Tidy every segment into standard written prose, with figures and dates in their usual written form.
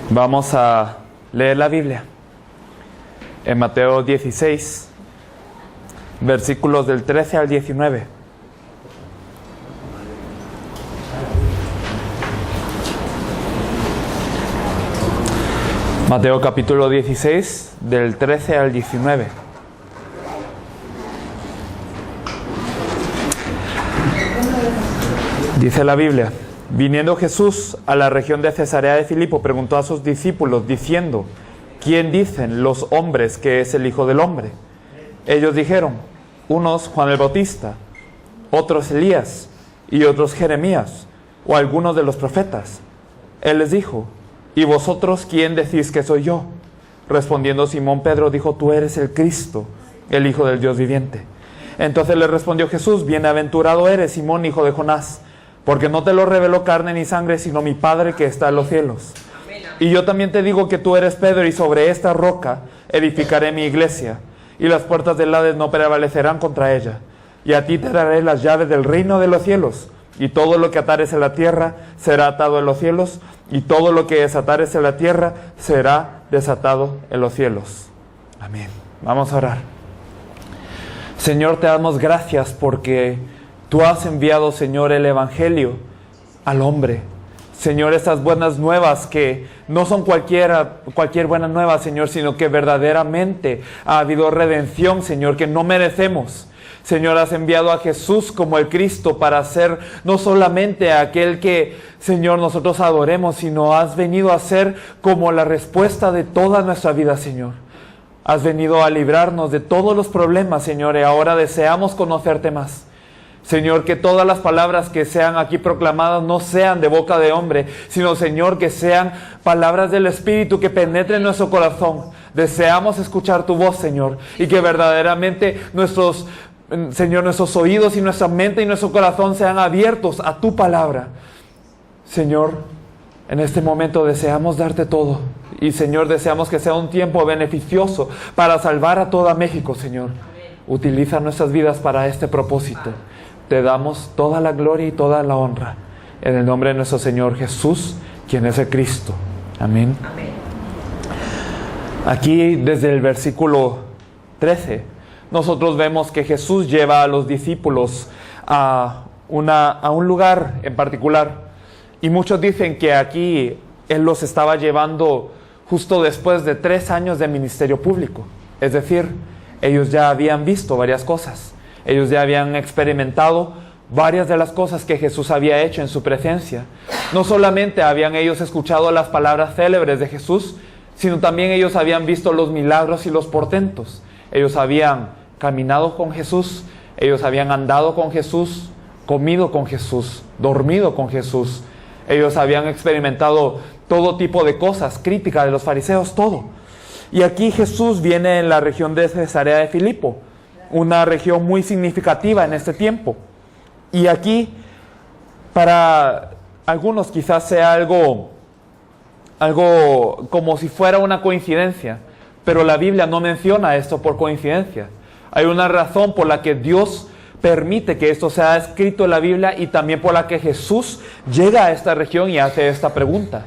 Vamos a leer la Biblia en Mateo 16, versículos del 13 al 19. Mateo capítulo 16, del 13 al 19. Dice la Biblia: Viniendo Jesús a la región de Cesarea de Filipo, preguntó a sus discípulos, diciendo: ¿Quién dicen los hombres que es el Hijo del Hombre? Ellos dijeron: unos Juan el Bautista, otros Elías, y otros Jeremías, o algunos de los profetas. Él les dijo: ¿Y vosotros quién decís que soy yo? Respondiendo Simón Pedro dijo: Tú eres el Cristo, el Hijo del Dios viviente. Entonces le respondió Jesús: Bienaventurado eres, Simón, hijo de Jonás, porque no te lo reveló carne ni sangre, sino mi Padre que está en los cielos. Y yo también te digo que tú eres Pedro, y sobre esta roca edificaré mi iglesia, y las puertas del Hades no prevalecerán contra ella. Y a ti te daré las llaves del reino de los cielos, y todo lo que atares en la tierra será atado en los cielos, y todo lo que desatares en la tierra será desatado en los cielos. Amén. Vamos a orar. Señor, te damos gracias porque tú has enviado, Señor, el Evangelio al hombre. Señor, estas buenas nuevas que no son cualquier buena nueva, Señor, sino que verdaderamente ha habido redención, Señor, que no merecemos. Señor, has enviado a Jesús como el Cristo para ser no solamente aquel que, Señor, nosotros adoremos, sino has venido a ser como la respuesta de toda nuestra vida, Señor. Has venido a librarnos de todos los problemas, Señor, y ahora deseamos conocerte más. Señor, que todas las palabras que sean aquí proclamadas no sean de boca de hombre, sino, Señor, que sean palabras del Espíritu que penetren nuestro corazón. Deseamos escuchar tu voz, Señor, y que verdaderamente nuestros oídos y nuestra mente y nuestro corazón sean abiertos a tu palabra. Señor, en este momento deseamos darte todo. Y, Señor, deseamos que sea un tiempo beneficioso para salvar a toda México, Señor. Utiliza nuestras vidas para este propósito. Te damos toda la gloria y toda la honra, en el nombre de nuestro Señor Jesús, quien es el Cristo. Amén. Amén. Aquí, desde el versículo 13, nosotros vemos que Jesús lleva a los discípulos a un lugar en particular. Y muchos dicen que aquí Él los estaba llevando justo después de 3 años de ministerio público. Es decir, ellos ya habían visto varias cosas. Ellos ya habían experimentado varias de las cosas que Jesús había hecho en su presencia. No solamente habían ellos escuchado las palabras célebres de Jesús, sino también ellos habían visto los milagros y los portentos. Ellos habían caminado con Jesús, ellos habían andado con Jesús, comido con Jesús, dormido con Jesús. Ellos habían experimentado todo tipo de cosas, críticas de los fariseos, todo. Y aquí Jesús viene en la región de Cesarea de Filipo, una región muy significativa en este tiempo. Y aquí, para algunos quizás sea algo como si fuera una coincidencia, pero la Biblia no menciona esto por coincidencia. Hay una razón por la que Dios permite que esto sea escrito en la Biblia, y también por la que Jesús llega a esta región y hace esta pregunta.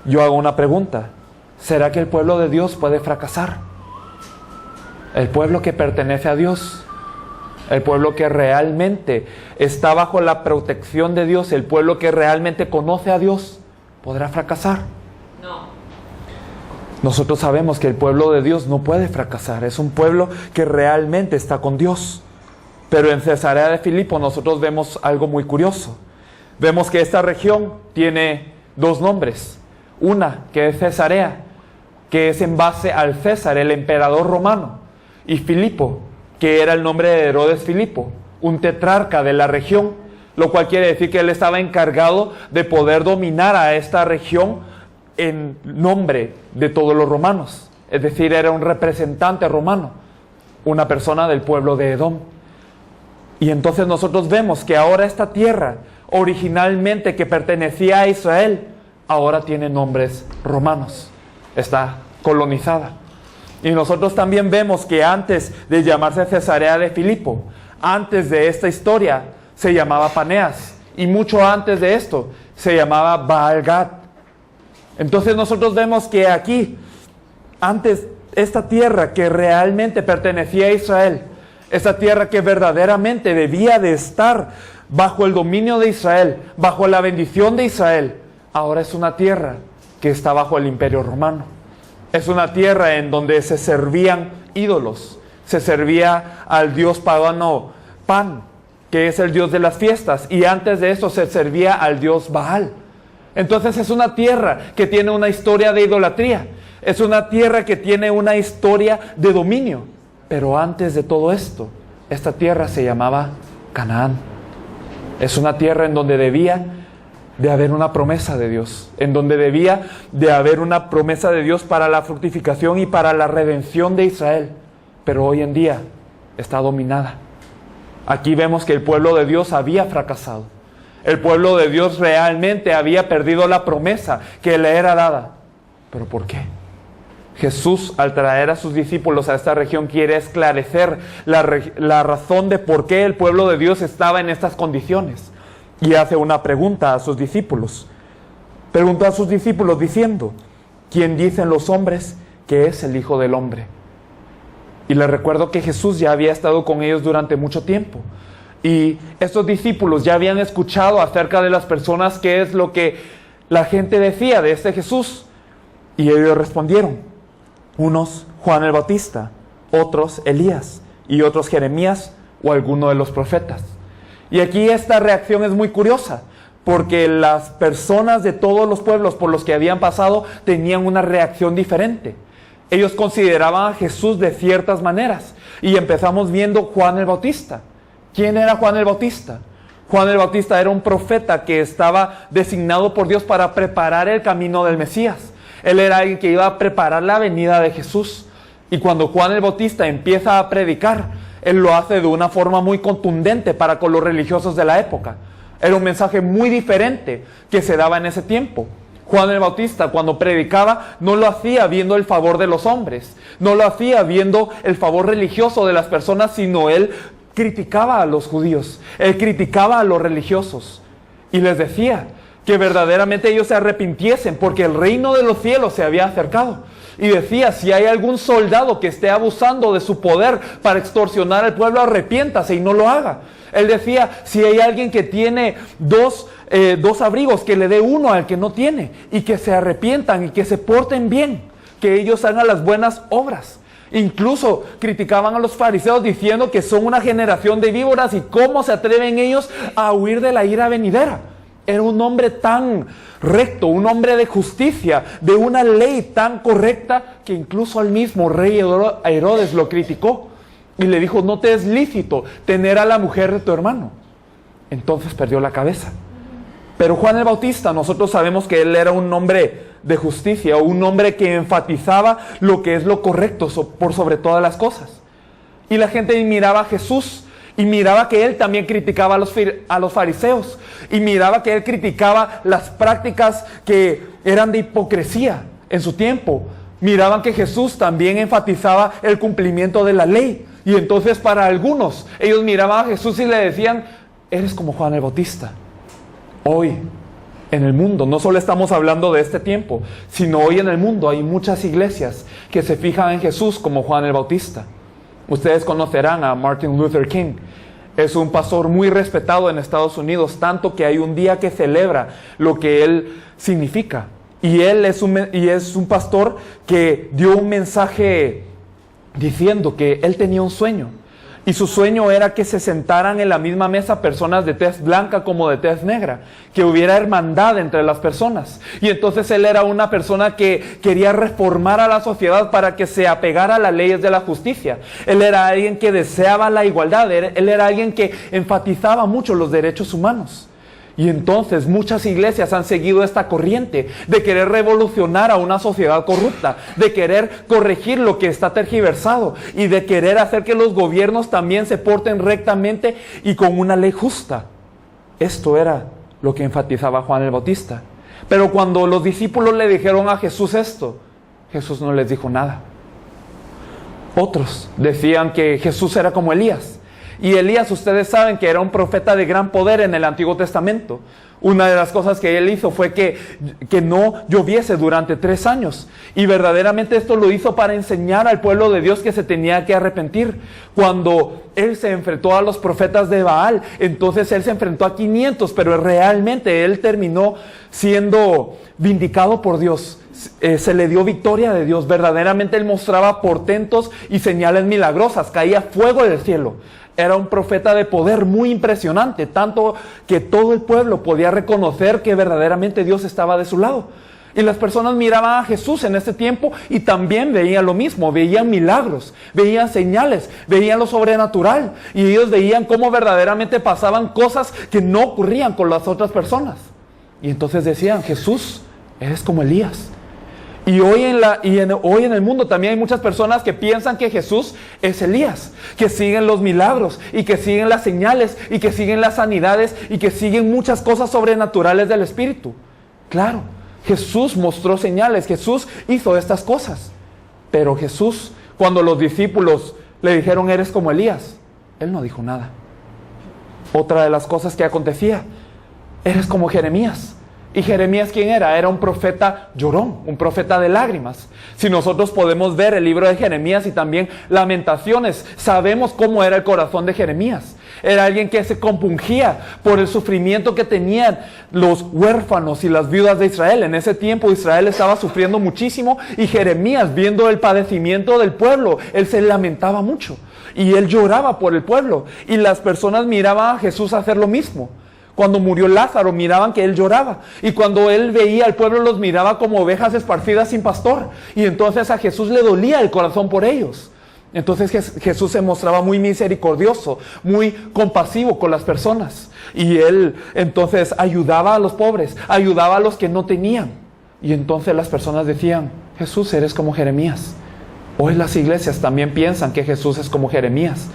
Yo hago una pregunta: ¿será que el pueblo de Dios puede fracasar? El pueblo que pertenece a Dios, el pueblo que realmente está bajo la protección de Dios, el pueblo que realmente conoce a Dios, ¿podrá fracasar? No. Nosotros sabemos que el pueblo de Dios no puede fracasar. Es un pueblo que realmente está con Dios. Pero en Cesarea de Filipo nosotros vemos algo muy curioso. Vemos que esta región tiene 2 nombres. Una, que es Cesarea, que es en base al César, el emperador romano. Y Filipo, que era el nombre de Herodes Filipo, un tetrarca de la región, lo cual quiere decir que él estaba encargado de poder dominar a esta región en nombre de todos los romanos. Es decir, era un representante romano, una persona del pueblo de Edom. Y entonces nosotros vemos que ahora esta tierra, originalmente que pertenecía a Israel, ahora tiene nombres romanos, está colonizada. Y nosotros también vemos que antes de llamarse Cesarea de Filipo, antes de esta historia, se llamaba Paneas. Y mucho antes de esto, se llamaba Baal-Gad. Entonces nosotros vemos que aquí, antes, esta tierra que realmente pertenecía a Israel, esta tierra que verdaderamente debía de estar bajo el dominio de Israel, bajo la bendición de Israel, ahora es una tierra que está bajo el imperio romano. Es una tierra en donde se servían ídolos, se servía al dios pagano Pan, que es el dios de las fiestas, y antes de eso se servía al dios Baal. Entonces es una tierra que tiene una historia de idolatría, es una tierra que tiene una historia de dominio. Pero antes de todo esto, esta tierra se llamaba Canaán. Es una tierra en donde debía de haber una promesa de Dios, en donde debía de haber una promesa de Dios para la fructificación y para la redención de Israel. Pero hoy en día está dominada. Aquí vemos que el pueblo de Dios había fracasado. El pueblo de Dios realmente había perdido la promesa que le era dada. ¿Pero por qué? Jesús, al traer a sus discípulos a esta región, quiere esclarecer la razón de por qué el pueblo de Dios estaba en estas condiciones. Y hace una pregunta a sus discípulos. Preguntó a sus discípulos diciendo: ¿quién dicen los hombres que es el Hijo del Hombre? Y les recuerdo que Jesús ya había estado con ellos durante mucho tiempo. Y estos discípulos ya habían escuchado acerca de las personas, qué es lo que la gente decía de este Jesús. Y ellos respondieron: unos Juan el Bautista, otros Elías, y otros Jeremías o alguno de los profetas. Y aquí esta reacción es muy curiosa, porque las personas de todos los pueblos por los que habían pasado tenían una reacción diferente. Ellos consideraban a Jesús de ciertas maneras. Y empezamos viendo Juan el Bautista. ¿Quién era Juan el Bautista? Juan el Bautista era un profeta que estaba designado por Dios para preparar el camino del Mesías. Él era alguien que iba a preparar la venida de Jesús. Y cuando Juan el Bautista empieza a predicar, él lo hace de una forma muy contundente para con los religiosos de la época. Era un mensaje muy diferente que se daba en ese tiempo. Juan el Bautista, cuando predicaba, no lo hacía viendo el favor de los hombres, no lo hacía viendo el favor religioso de las personas, sino él criticaba a los judíos, él criticaba a los religiosos y les decía que verdaderamente ellos se arrepintiesen porque el reino de los cielos se había acercado. Y decía: si hay algún soldado que esté abusando de su poder para extorsionar al pueblo, arrepiéntase y no lo haga. Él decía: si hay alguien que tiene dos abrigos, que le dé uno al que no tiene, y que se arrepientan y que se porten bien, que ellos hagan las buenas obras. Incluso criticaban a los fariseos diciendo que son una generación de víboras y cómo se atreven ellos a huir de la ira venidera. Era un hombre tan recto, un hombre de justicia, de una ley tan correcta, que incluso al mismo rey Herodes lo criticó y le dijo: no te es lícito tener a la mujer de tu hermano. Entonces perdió la cabeza. Pero Juan el Bautista, nosotros sabemos que él era un hombre de justicia, un hombre que enfatizaba lo que es lo correcto por sobre todas las cosas. Y la gente miraba a Jesús y miraba que él también criticaba a los fariseos, y miraba que él criticaba las prácticas que eran de hipocresía en su tiempo. Miraban que Jesús también enfatizaba el cumplimiento de la ley. Y entonces para algunos, ellos miraban a Jesús y le decían: eres como Juan el Bautista. Hoy en el mundo, no solo estamos hablando de este tiempo, sino hoy en el mundo hay muchas iglesias que se fijan en Jesús como Juan el Bautista. Ustedes conocerán a Martin Luther King. Es un pastor muy respetado en Estados Unidos, tanto que hay un día que celebra lo que él significa. Y él es un pastor que dio un mensaje diciendo que él tenía un sueño. Y su sueño era que se sentaran en la misma mesa personas de tez blanca como de tez negra, que hubiera hermandad entre las personas. Y entonces él era una persona que quería reformar a la sociedad para que se apegara a las leyes de la justicia. Él era alguien que deseaba la igualdad, él era alguien que enfatizaba mucho los derechos humanos. Y entonces muchas iglesias han seguido esta corriente de querer revolucionar a una sociedad corrupta, de querer corregir lo que está tergiversado y de querer hacer que los gobiernos también se porten rectamente y con una ley justa. Esto era lo que enfatizaba Juan el Bautista. Pero cuando los discípulos le dijeron a Jesús esto, Jesús no les dijo nada. Otros decían que Jesús era como Elías. Y Elías, ustedes saben que era un profeta de gran poder en el Antiguo Testamento. Una de las cosas que él hizo fue que no lloviese durante 3 años. Y verdaderamente esto lo hizo para enseñar al pueblo de Dios que se tenía que arrepentir. Cuando él se enfrentó a los profetas de Baal, entonces él se enfrentó a 500, pero realmente él terminó siendo vindicado por Dios. Se le dio victoria de Dios. Verdaderamente él mostraba portentos y señales milagrosas. Caía fuego del cielo. Era un profeta de poder muy impresionante, tanto que todo el pueblo podía reconocer que verdaderamente Dios estaba de su lado. Y las personas miraban a Jesús en ese tiempo y también veían lo mismo, veían milagros, veían señales, veían lo sobrenatural. Y ellos veían cómo verdaderamente pasaban cosas que no ocurrían con las otras personas. Y entonces decían, Jesús, eres como Elías. Y hoy en el mundo también hay muchas personas que piensan que Jesús es Elías, que siguen los milagros y que siguen las señales y que siguen las sanidades y que siguen muchas cosas sobrenaturales del Espíritu. Claro, Jesús mostró señales, Jesús hizo estas cosas. Pero Jesús, cuando los discípulos le dijeron, eres como Elías, él no dijo nada. Otra de las cosas que acontecía, eres como Jeremías. ¿Y Jeremías quién era? Era un profeta llorón, un profeta de lágrimas. Si nosotros podemos ver el libro de Jeremías y también Lamentaciones, sabemos cómo era el corazón de Jeremías. Era alguien que se compungía por el sufrimiento que tenían los huérfanos y las viudas de Israel. En ese tiempo Israel estaba sufriendo muchísimo y Jeremías, viendo el padecimiento del pueblo, él se lamentaba mucho y él lloraba por el pueblo. Y las personas miraban a Jesús hacer lo mismo. Cuando murió Lázaro, miraban que él lloraba. Y cuando él veía al pueblo, los miraba como ovejas esparcidas sin pastor. Y entonces a Jesús le dolía el corazón por ellos. Entonces Jesús se mostraba muy misericordioso, muy compasivo con las personas. Y él entonces ayudaba a los pobres, ayudaba a los que no tenían. Y entonces las personas decían, Jesús, eres como Jeremías. Hoy las iglesias también piensan que Jesús es como Jeremías.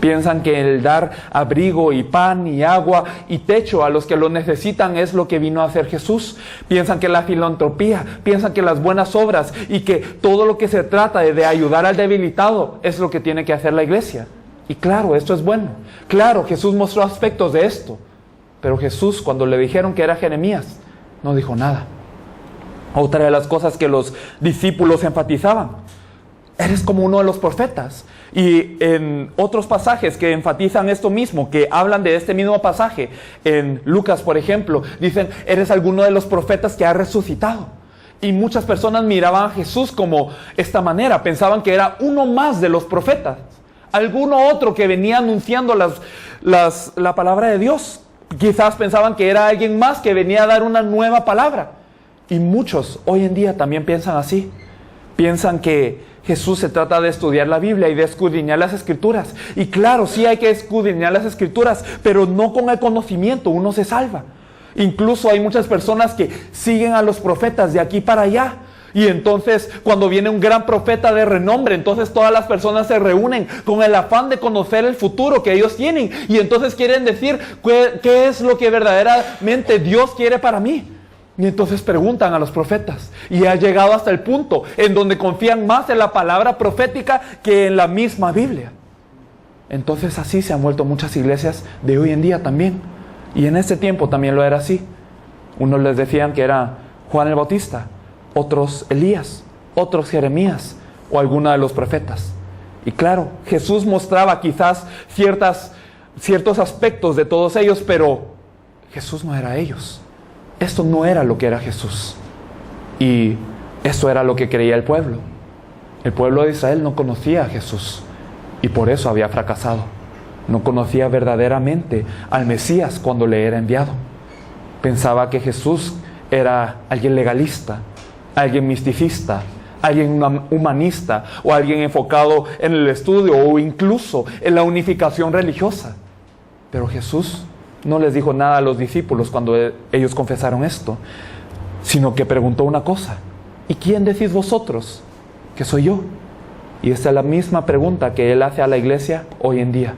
Piensan que el dar abrigo y pan y agua y techo a los que lo necesitan es lo que vino a hacer Jesús. Piensan que la filantropía, piensan que las buenas obras y que todo lo que se trata de ayudar al debilitado es lo que tiene que hacer la iglesia. Y claro, esto es bueno. Claro, Jesús mostró aspectos de esto. Pero Jesús, cuando le dijeron que era Jeremías, no dijo nada. Otra de las cosas que los discípulos enfatizaban, eres como uno de los profetas. Y en otros pasajes que enfatizan esto mismo, que hablan de este mismo pasaje, en Lucas, por ejemplo, dicen, eres alguno de los profetas que ha resucitado. Y muchas personas miraban a Jesús como esta manera, pensaban que era uno más de los profetas, alguno otro que venía anunciando la palabra de Dios. Quizás pensaban que era alguien más que venía a dar una nueva palabra. Y muchos hoy en día también piensan así. Piensan que Jesús se trata de estudiar la Biblia y de escudriñar las Escrituras. Y claro, sí hay que escudriñar las Escrituras, pero no con el conocimiento, uno se salva. Incluso hay muchas personas que siguen a los profetas de aquí para allá. Y entonces cuando viene un gran profeta de renombre, entonces todas las personas se reúnen con el afán de conocer el futuro que ellos tienen. Y entonces quieren decir, ¿qué es lo que verdaderamente Dios quiere para mí? Y entonces preguntan a los profetas. Y ha llegado hasta el punto en donde confían más en la palabra profética que en la misma Biblia. Entonces así se han vuelto muchas iglesias de hoy en día también. Y en ese tiempo también lo era así. Unos les decían que era Juan el Bautista, otros Elías, otros Jeremías o alguna de los profetas. Y claro, Jesús mostraba quizás ciertos aspectos de todos ellos, pero Jesús no era ellos. Esto no era lo que era Jesús. Y esto era lo que creía el pueblo. El pueblo de Israel no conocía a Jesús y por eso había fracasado. No conocía verdaderamente al Mesías cuando le era enviado. Pensaba que Jesús era alguien legalista, alguien misticista, alguien humanista o alguien enfocado en el estudio o incluso en la unificación religiosa. Pero Jesús no les dijo nada a los discípulos cuando ellos confesaron esto, sino que preguntó una cosa: ¿y quién decís vosotros que soy yo? Y esta es la misma pregunta que Él hace a la iglesia hoy en día.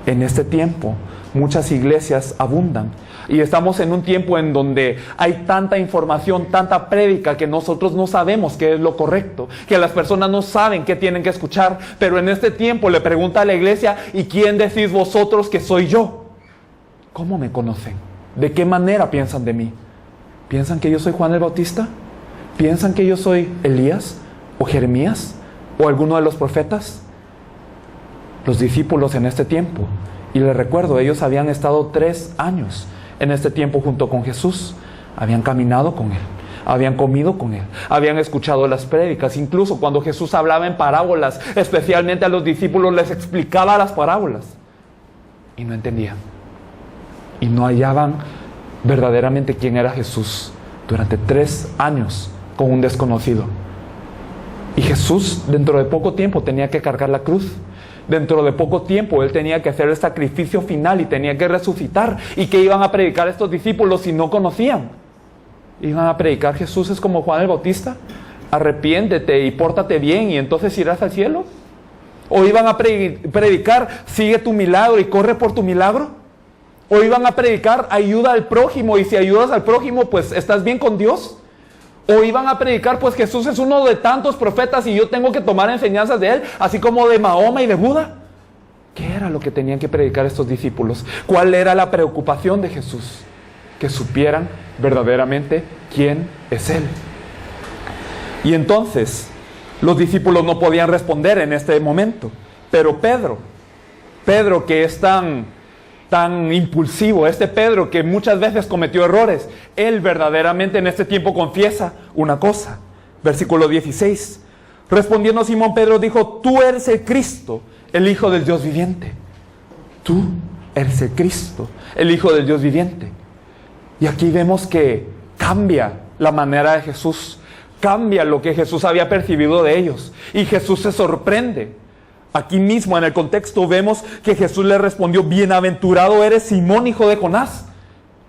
En este tiempo, muchas iglesias abundan. Y estamos en un tiempo en donde hay tanta información, tanta prédica, que nosotros no sabemos qué es lo correcto, que las personas no saben qué tienen que escuchar. Pero en este tiempo le pregunta a la iglesia: ¿y quién decís vosotros que soy yo? ¿Cómo me conocen? ¿De qué manera piensan de mí? ¿Piensan que yo soy Juan el Bautista? ¿Piensan que yo soy Elías o Jeremías o alguno de los profetas? Los discípulos en este tiempo, y les recuerdo, ellos habían estado 3 años en este tiempo junto con Jesús. Habían caminado con Él, habían comido con Él, habían escuchado las prédicas. Incluso cuando Jesús hablaba en parábolas, especialmente a los discípulos les explicaba las parábolas, y no entendían, y no hallaban verdaderamente quién era Jesús durante 3 años con un desconocido. Y Jesús dentro de poco tiempo tenía que cargar la cruz. Dentro de poco tiempo Él tenía que hacer el sacrificio final y tenía que resucitar. ¿Y qué iban a predicar estos discípulos si no conocían? Iban a predicar: Jesús es como Juan el Bautista, arrepiéntete y pórtate bien y entonces irás al cielo. ¿O iban a predicar: sigue tu milagro y corre por tu milagro? ¿O iban a predicar: ayuda al prójimo y si ayudas al prójimo pues estás bien con Dios? ¿O iban a predicar: pues Jesús es uno de tantos profetas y yo tengo que tomar enseñanzas de Él, así como de Mahoma y de Buda? ¿Qué era lo que tenían que predicar estos discípulos? ¿Cuál era la preocupación de Jesús? Que supieran verdaderamente quién es Él. Y entonces los discípulos no podían responder en este momento. Pero Pedro que es tan impulsivo, Pedro que muchas veces cometió errores, él verdaderamente en este tiempo confiesa una cosa. Versículo 16. Respondiendo Simón Pedro dijo: tú eres el Cristo, el Hijo del Dios viviente. Tú eres el Cristo, el Hijo del Dios viviente. Y aquí vemos que cambia la manera de Jesús, cambia lo que Jesús había percibido de ellos, y Jesús se sorprende. Aquí mismo en el contexto vemos que Jesús le respondió: bienaventurado eres, Simón, hijo de Jonás,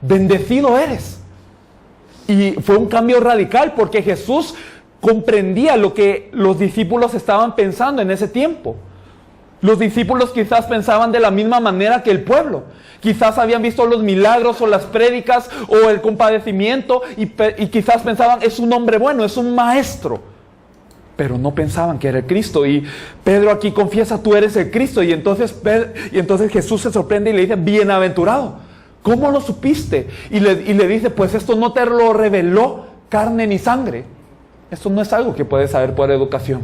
bendecido eres. Y fue un cambio radical porque Jesús comprendía lo que los discípulos estaban pensando en ese tiempo. Los discípulos quizás pensaban de la misma manera que el pueblo. Quizás habían visto los milagros o las prédicas o el compadecimiento y quizás pensaban: es un hombre bueno, es un maestro. Pero no pensaban que era el Cristo. Y Pedro aquí confiesa: tú eres el Cristo. Y entonces Jesús se sorprende y le dice: bienaventurado, ¿cómo lo supiste? Y le dice: pues esto no te lo reveló carne ni sangre. Esto no es algo que puedes saber por educación.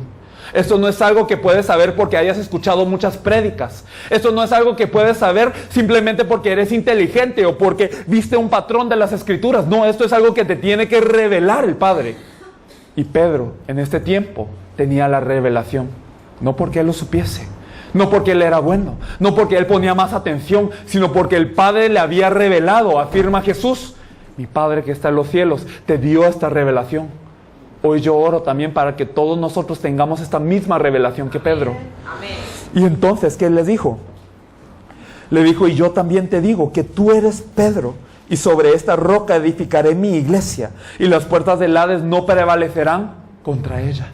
Esto no es algo que puedes saber porque hayas escuchado muchas prédicas. Esto no es algo que puedes saber simplemente porque eres inteligente o porque viste un patrón de las Escrituras. No, esto es algo que te tiene que revelar el Padre. Y Pedro en este tiempo tenía la revelación, no porque él lo supiese, no porque él era bueno, no porque él ponía más atención, sino porque el Padre le había revelado. Afirma Jesús: mi Padre que está en los cielos te dio esta revelación. Hoy yo oro también para que todos nosotros tengamos esta misma revelación que Pedro. Amén. Y entonces, ¿qué les dijo? Le dijo: y yo también te digo que tú eres Pedro, y sobre esta roca edificaré mi iglesia, y las puertas del Hades no prevalecerán contra ella.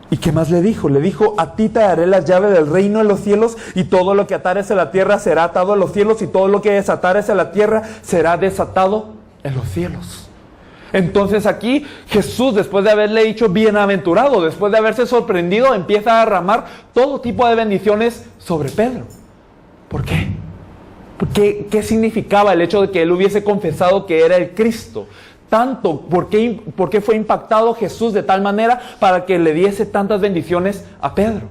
¿Y qué más le dijo? Le dijo: a ti te daré las llaves del reino de los cielos, y todo lo que atares en la tierra será atado en los cielos, y todo lo que desatares en la tierra será desatado en los cielos. Entonces aquí Jesús, después de haberle dicho bienaventurado, después de haberse sorprendido, empieza a derramar todo tipo de bendiciones sobre Pedro. ¿Por qué? ¿Qué significaba el hecho de que él hubiese confesado que era el Cristo? ¿Por qué fue impactado Jesús de tal manera para que le diese tantas bendiciones a Pedro?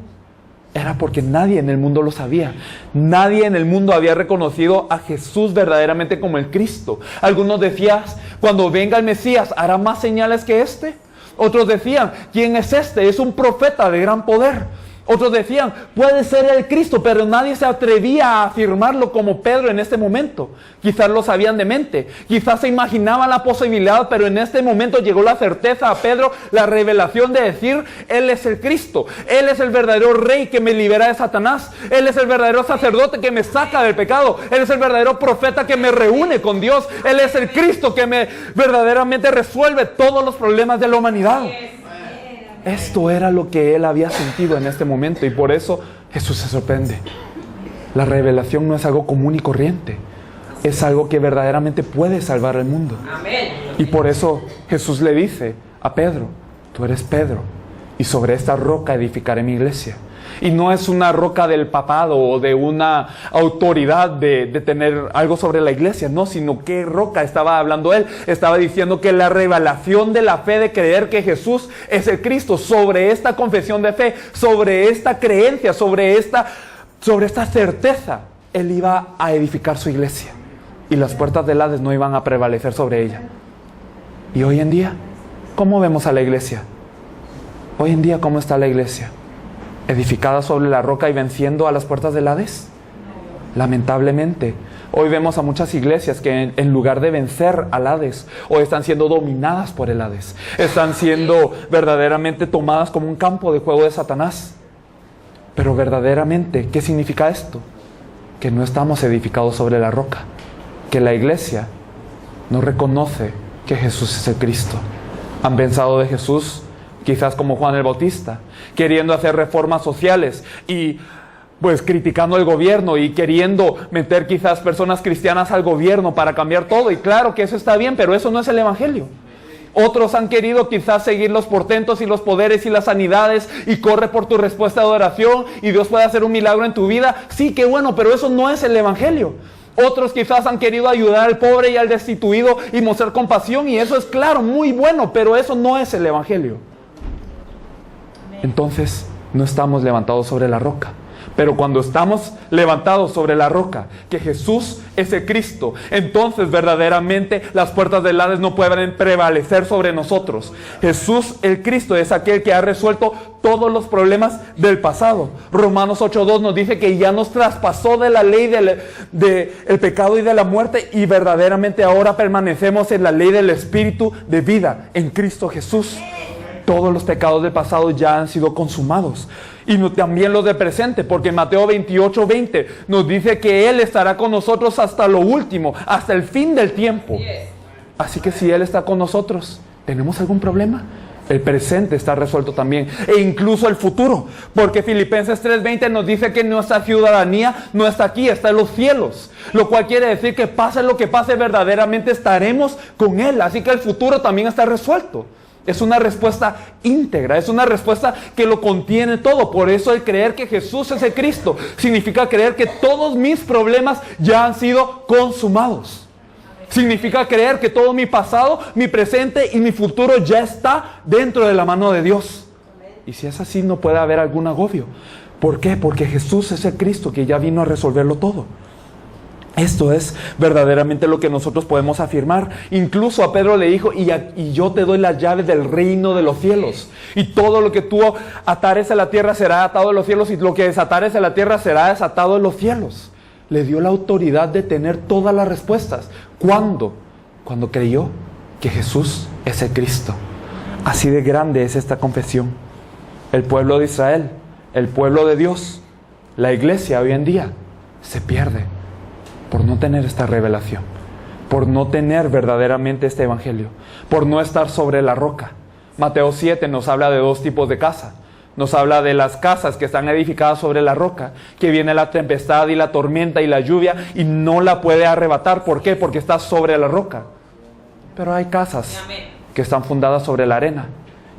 Era porque nadie en el mundo lo sabía. Nadie en el mundo había reconocido a Jesús verdaderamente como el Cristo. Algunos decían: cuando venga el Mesías, ¿hará más señales que este? Otros decían: ¿quién es este? Es un profeta de gran poder. Otros decían: puede ser el Cristo, pero nadie se atrevía a afirmarlo como Pedro en este momento. Quizás lo sabían de mente, quizás se imaginaban la posibilidad, pero en este momento llegó la certeza a Pedro, la revelación de decir: Él es el Cristo, Él es el verdadero Rey que me libera de Satanás, Él es el verdadero sacerdote que me saca del pecado, Él es el verdadero profeta que me reúne con Dios, Él es el Cristo que me verdaderamente resuelve todos los problemas de la humanidad. Esto era lo que él había sentido en este momento, y por eso Jesús se sorprende. La revelación no es algo común y corriente. Es algo que verdaderamente puede salvar al mundo. Y por eso Jesús le dice a Pedro: tú eres Pedro, y sobre esta roca edificaré mi iglesia. Y no es una roca del papado o de una autoridad de tener algo sobre la iglesia, no, sino que roca estaba hablando él. Estaba diciendo que la revelación de la fe, de creer que Jesús es el Cristo, sobre esta confesión de fe, sobre esta creencia, sobre esta certeza, él iba a edificar su iglesia. Y las puertas del Hades no iban a prevalecer sobre ella. Y hoy en día, ¿cómo vemos a la iglesia? Hoy en día, ¿cómo está la iglesia? ¿Edificada sobre la roca y venciendo a las puertas del Hades? Lamentablemente, hoy vemos a muchas iglesias que en lugar de vencer al Hades, hoy están siendo dominadas por el Hades. Están siendo verdaderamente tomadas como un campo de juego de Satanás. Pero verdaderamente, ¿qué significa esto? Que no estamos edificados sobre la roca. Que la iglesia no reconoce que Jesús es el Cristo. Han pensado de Jesús quizás como Juan el Bautista, queriendo hacer reformas sociales y pues criticando el gobierno y queriendo meter quizás personas cristianas al gobierno para cambiar todo. Y claro que eso está bien, pero eso no es el evangelio. Otros han querido quizás seguir los portentos y los poderes y las sanidades y corre por tu respuesta de oración y Dios puede hacer un milagro en tu vida. Sí, qué bueno, pero eso no es el evangelio. Otros quizás han querido ayudar al pobre y al destituido y mostrar compasión, y eso es claro, muy bueno, pero eso no es el evangelio. Entonces, no estamos levantados sobre la roca. Pero cuando estamos levantados sobre la roca, que Jesús es el Cristo, entonces verdaderamente las puertas del Hades no pueden prevalecer sobre nosotros. Jesús el Cristo es aquel que ha resuelto todos los problemas del pasado. Romanos 8:2 nos dice que ya nos traspasó de la ley del pecado y de la muerte, y verdaderamente ahora permanecemos en la ley del Espíritu de vida en Cristo Jesús. Todos los pecados del pasado ya han sido consumados. Y también los del presente, porque en Mateo 28:20 nos dice que Él estará con nosotros hasta lo último, hasta el fin del tiempo. Así que si Él está con nosotros, ¿tenemos algún problema? El presente está resuelto también, e incluso el futuro, porque Filipenses 3:20 nos dice que nuestra ciudadanía no está aquí, está en los cielos, lo cual quiere decir que pase lo que pase, verdaderamente estaremos con Él. Así que el futuro también está resuelto. Es una respuesta íntegra, es una respuesta que lo contiene todo. Por eso el creer que Jesús es el Cristo significa creer que todos mis problemas ya han sido consumados. Significa creer que todo mi pasado, mi presente y mi futuro ya está dentro de la mano de Dios. Y si es así, no puede haber algún agobio. ¿Por qué? Porque Jesús es el Cristo que ya vino a resolverlo todo. Esto es verdaderamente lo que nosotros podemos afirmar. Incluso a Pedro le dijo: y yo te doy las llaves del reino de los cielos. Y todo lo que tú atares en la tierra será atado en los cielos, y lo que desatares en la tierra será desatado en los cielos. Le dio la autoridad de tener todas las respuestas. ¿Cuándo? Cuando creyó que Jesús es el Cristo. Así de grande es esta confesión. El pueblo de Israel, el pueblo de Dios, la iglesia hoy en día se pierde por no tener esta revelación, por no tener verdaderamente este evangelio, por no estar sobre la roca. Mateo 7 nos habla de dos tipos de casa. Nos habla de las casas que están edificadas sobre la roca, que viene la tempestad y la tormenta y la lluvia y no la puede arrebatar. ¿Por qué? Porque está sobre la roca. Pero hay casas que están fundadas sobre la arena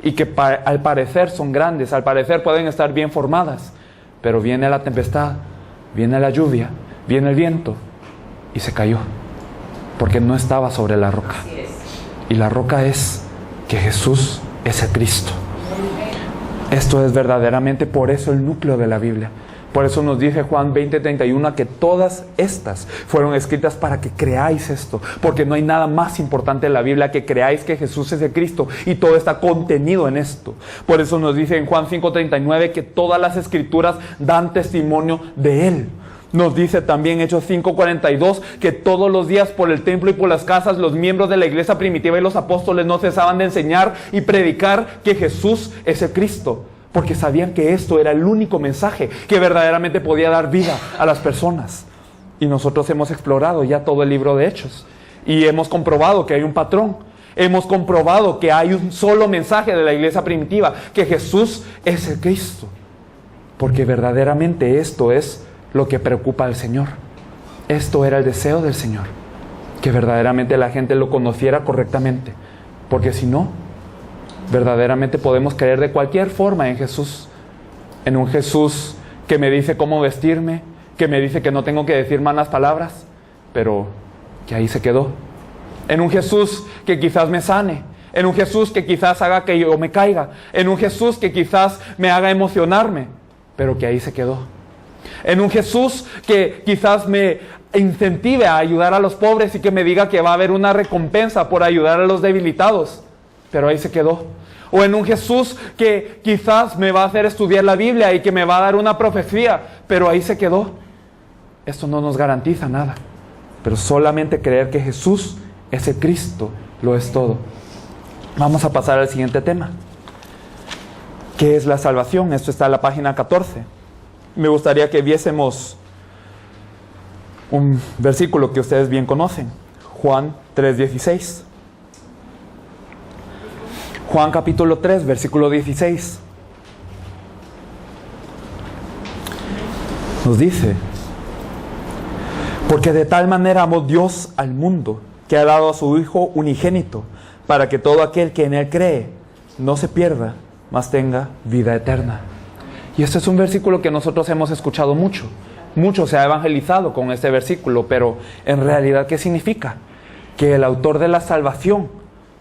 y que al parecer son grandes, al parecer pueden estar bien formadas, pero viene la tempestad, viene la lluvia, viene el viento y se cayó, porque no estaba sobre la roca. Y la roca es que Jesús es el Cristo. Esto es verdaderamente, por eso el núcleo de la Biblia. Por eso nos dice Juan 20:31 que todas estas fueron escritas para que creáis esto, porque no hay nada más importante en la Biblia que creáis que Jesús es el Cristo, y todo está contenido en esto. Por eso nos dice en Juan 5:39 que todas las escrituras dan testimonio de Él. Nos dice también Hechos 5:42 que todos los días por el templo y por las casas los miembros de la iglesia primitiva y los apóstoles no cesaban de enseñar y predicar que Jesús es el Cristo, porque sabían que esto era el único mensaje que verdaderamente podía dar vida a las personas. Y nosotros hemos explorado ya todo el libro de Hechos y hemos comprobado que hay un patrón. Hemos comprobado que hay un solo mensaje de la iglesia primitiva, que Jesús es el Cristo, porque verdaderamente esto es lo que preocupa al Señor. Esto era el deseo del Señor, que verdaderamente la gente lo conociera correctamente, porque si no, verdaderamente podemos creer de cualquier forma en Jesús, en un Jesús que me dice cómo vestirme, que me dice que no tengo que decir malas palabras, pero que ahí se quedó. En un Jesús que quizás me sane, en un Jesús que quizás haga que yo me caiga, en un Jesús que quizás me haga emocionarme, pero que ahí se quedó. En un Jesús que quizás me incentive a ayudar a los pobres y que me diga que va a haber una recompensa por ayudar a los debilitados, pero ahí se quedó. O en un Jesús que quizás me va a hacer estudiar la Biblia y que me va a dar una profecía, pero ahí se quedó. Esto no nos garantiza nada, pero solamente creer que Jesús es el Cristo lo es todo. Vamos a pasar al siguiente tema. ¿Qué es la salvación? Esto está en la página 14. Me gustaría que viésemos un versículo que ustedes bien conocen, Juan 3:16. Juan capítulo 3, versículo 16. Nos dice: porque de tal manera amó Dios al mundo, que ha dado a su Hijo unigénito, para que todo aquel que en Él cree no se pierda, mas tenga vida eterna. Y este es un versículo que nosotros hemos escuchado mucho. Mucho se ha evangelizado con este versículo, pero en realidad, ¿qué significa? Que el autor de la salvación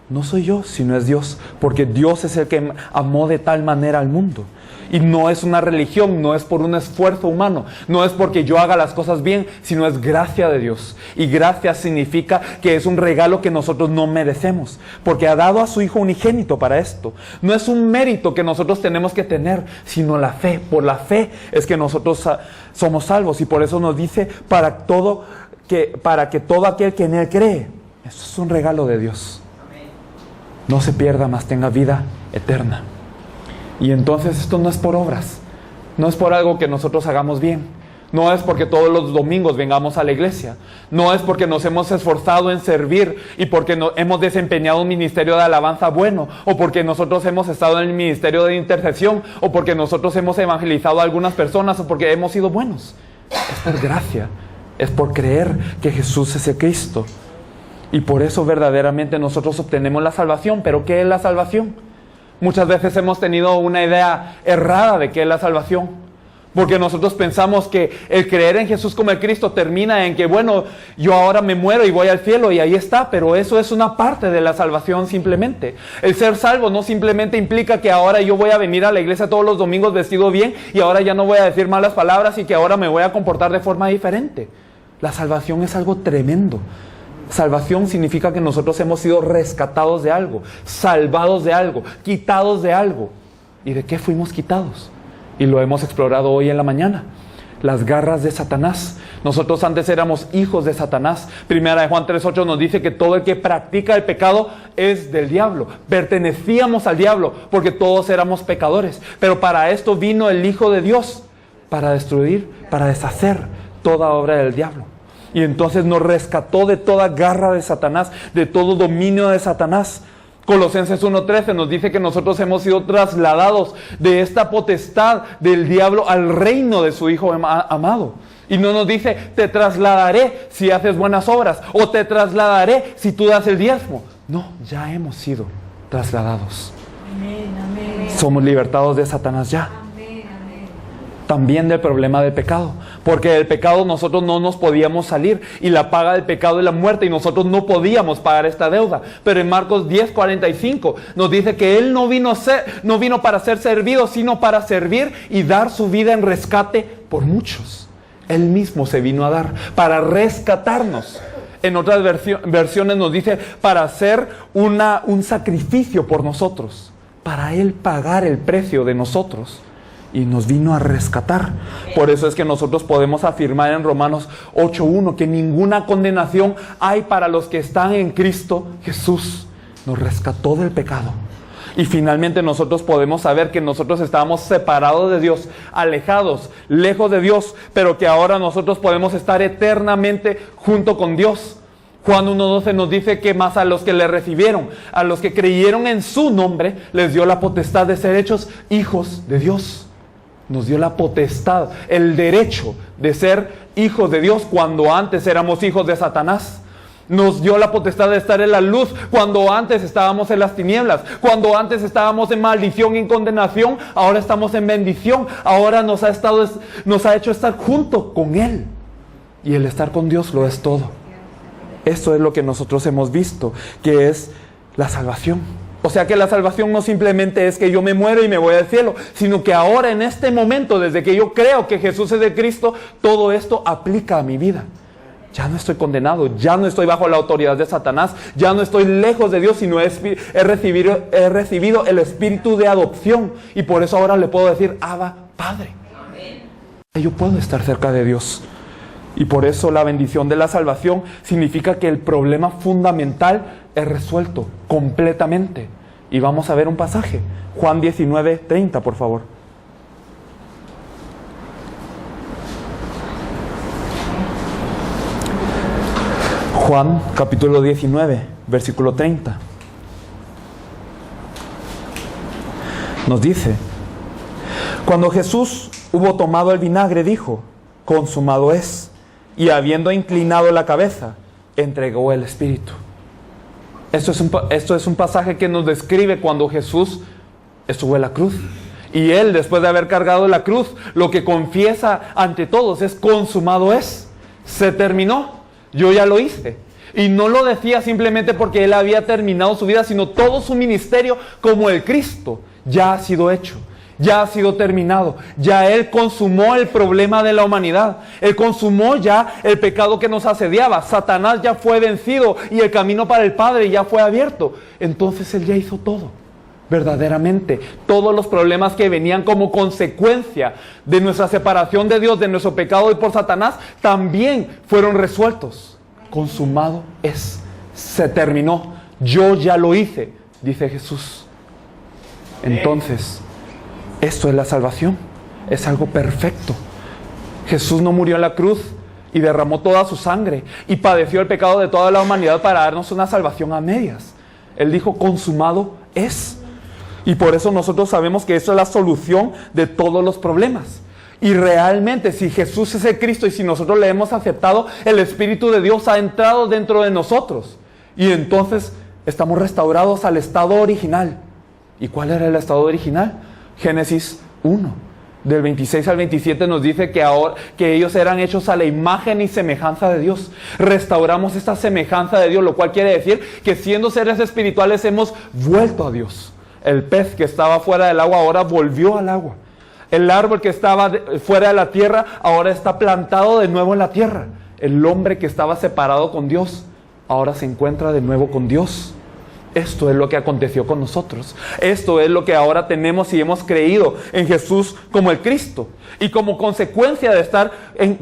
no soy yo, sino es Dios, porque Dios es el que amó de tal manera al mundo. Y no es una religión, no es por un esfuerzo humano, no es porque yo haga las cosas bien, sino es gracia de Dios. Y gracia significa que es un regalo que nosotros no merecemos, porque ha dado a su Hijo unigénito para esto. No es un mérito que nosotros tenemos que tener, sino la fe. Por la fe es que nosotros somos salvos, y por eso nos dice para que todo aquel que en Él cree. Eso es un regalo de Dios. No se pierda, mas tenga vida eterna. Y entonces esto no es por obras, no es por algo que nosotros hagamos bien, no es porque todos los domingos vengamos a la iglesia, no es porque nos hemos esforzado en servir y porque hemos desempeñado un ministerio de alabanza bueno, o porque nosotros hemos estado en el ministerio de intercesión, o porque nosotros hemos evangelizado a algunas personas, o porque hemos sido buenos. Es por gracia, es por creer que Jesús es el Cristo. Y por eso verdaderamente nosotros obtenemos la salvación. ¿Pero qué es la salvación? Muchas veces hemos tenido una idea errada de qué es la salvación, porque nosotros pensamos que el creer en Jesús como el Cristo termina en que, bueno, yo ahora me muero y voy al cielo y ahí está, pero eso es una parte de la salvación simplemente. El ser salvo no simplemente implica que ahora yo voy a venir a la iglesia todos los domingos vestido bien y ahora ya no voy a decir malas palabras y que ahora me voy a comportar de forma diferente. La salvación es algo tremendo. Salvación significa que nosotros hemos sido rescatados de algo, salvados de algo, quitados de algo. ¿Y de qué fuimos quitados? Y lo hemos explorado hoy en la mañana. Las garras de Satanás. Nosotros antes éramos hijos de Satanás. Primera de Juan 3:8 nos dice que todo el que practica el pecado es del diablo. Pertenecíamos al diablo porque todos éramos pecadores. Pero para esto vino el Hijo de Dios, para destruir, para deshacer toda obra del diablo. Y entonces nos rescató de toda garra de Satanás, de todo dominio de Satanás. Colosenses 1:13 nos dice que nosotros hemos sido trasladados de esta potestad del diablo al reino de su Hijo amado. Y no nos dice, te trasladaré si haces buenas obras, o te trasladaré si tú das el diezmo. No, ya hemos sido trasladados. Amén, amén. Somos libertados de Satanás ya. También del problema del pecado, porque del pecado nosotros no nos podíamos salir, y la paga del pecado es la muerte, y nosotros no podíamos pagar esta deuda. Pero en Marcos 10:45 nos dice que Él no vino para ser servido, sino para servir y dar su vida en rescate por muchos. Él mismo se vino a dar para rescatarnos. En otras versiones nos dice para hacer un sacrificio por nosotros, para Él pagar el precio de nosotros. Y nos vino a rescatar. Por eso es que nosotros podemos afirmar en Romanos 8:1 que ninguna condenación hay para los que están en Cristo Jesús. Nos rescató del pecado. Y finalmente nosotros podemos saber que nosotros estábamos separados de Dios, alejados, lejos de Dios, pero que ahora nosotros podemos estar eternamente junto con Dios. Juan 1:12 nos dice que más a los que le recibieron, a los que creyeron en su nombre, les dio la potestad de ser hechos hijos de Dios. Nos dio la potestad, el derecho de ser hijos de Dios cuando antes éramos hijos de Satanás. Nos dio la potestad de estar en la luz cuando antes estábamos en las tinieblas. Cuando antes estábamos en maldición y en condenación, ahora estamos en bendición. Ahora nos ha hecho estar junto con Él. Y el estar con Dios lo es todo. Esto es lo que nosotros hemos visto, que es la salvación. O sea que la salvación no simplemente es que yo me muero y me voy al cielo, sino que ahora en este momento, desde que yo creo que Jesús es de Cristo, todo esto aplica a mi vida. Ya no estoy condenado, ya no estoy bajo la autoridad de Satanás, ya no estoy lejos de Dios, sino he recibido el espíritu de adopción. Y por eso ahora le puedo decir, Abba, Padre. Yo puedo estar cerca de Dios. Y por eso la bendición de la salvación significa que el problema fundamental es resuelto completamente. Y vamos a ver un pasaje. Juan 19:30, por favor. Juan capítulo 19, versículo 30. Nos dice: cuando Jesús hubo tomado el vinagre, dijo: consumado es. Y habiendo inclinado la cabeza, entregó el espíritu. Esto es un pasaje que nos describe cuando Jesús estuvo en la cruz. Y Él, después de haber cargado la cruz, lo que confiesa ante todos es: consumado es. Se terminó. Yo ya lo hice. Y no lo decía simplemente porque Él había terminado su vida, sino todo su ministerio como el Cristo ya ha sido hecho. Ya ha sido terminado. Ya Él consumó el problema de la humanidad. Él consumó ya el pecado que nos asediaba. Satanás ya fue vencido y el camino para el Padre ya fue abierto. Entonces Él ya hizo todo. Verdaderamente, todos los problemas que venían como consecuencia de nuestra separación de Dios, de nuestro pecado y por Satanás, también fueron resueltos. Consumado es. Se terminó. Yo ya lo hice, dice Jesús. Entonces, esto es la salvación. Es algo perfecto. Jesús no murió en la cruz y derramó toda su sangre y padeció el pecado de toda la humanidad para darnos una salvación a medias. Él dijo: consumado es. Y por eso nosotros sabemos que eso es la solución de todos los problemas. Y realmente, si Jesús es el Cristo y si nosotros le hemos aceptado, el Espíritu de Dios ha entrado dentro de nosotros. Y entonces estamos restaurados al estado original. ¿Y cuál era el estado original? Génesis 1, del 26 al 27 nos dice que ellos eran hechos a la imagen y semejanza de Dios. Restauramos esta semejanza de Dios, lo cual quiere decir que siendo seres espirituales hemos vuelto a Dios. El pez que estaba fuera del agua ahora volvió al agua. El árbol que estaba fuera de la tierra ahora está plantado de nuevo en la tierra. El hombre que estaba separado con Dios ahora se encuentra de nuevo con Dios. Esto es lo que aconteció con nosotros. Esto es lo que ahora tenemos y hemos creído en Jesús como el Cristo. Y como consecuencia de estar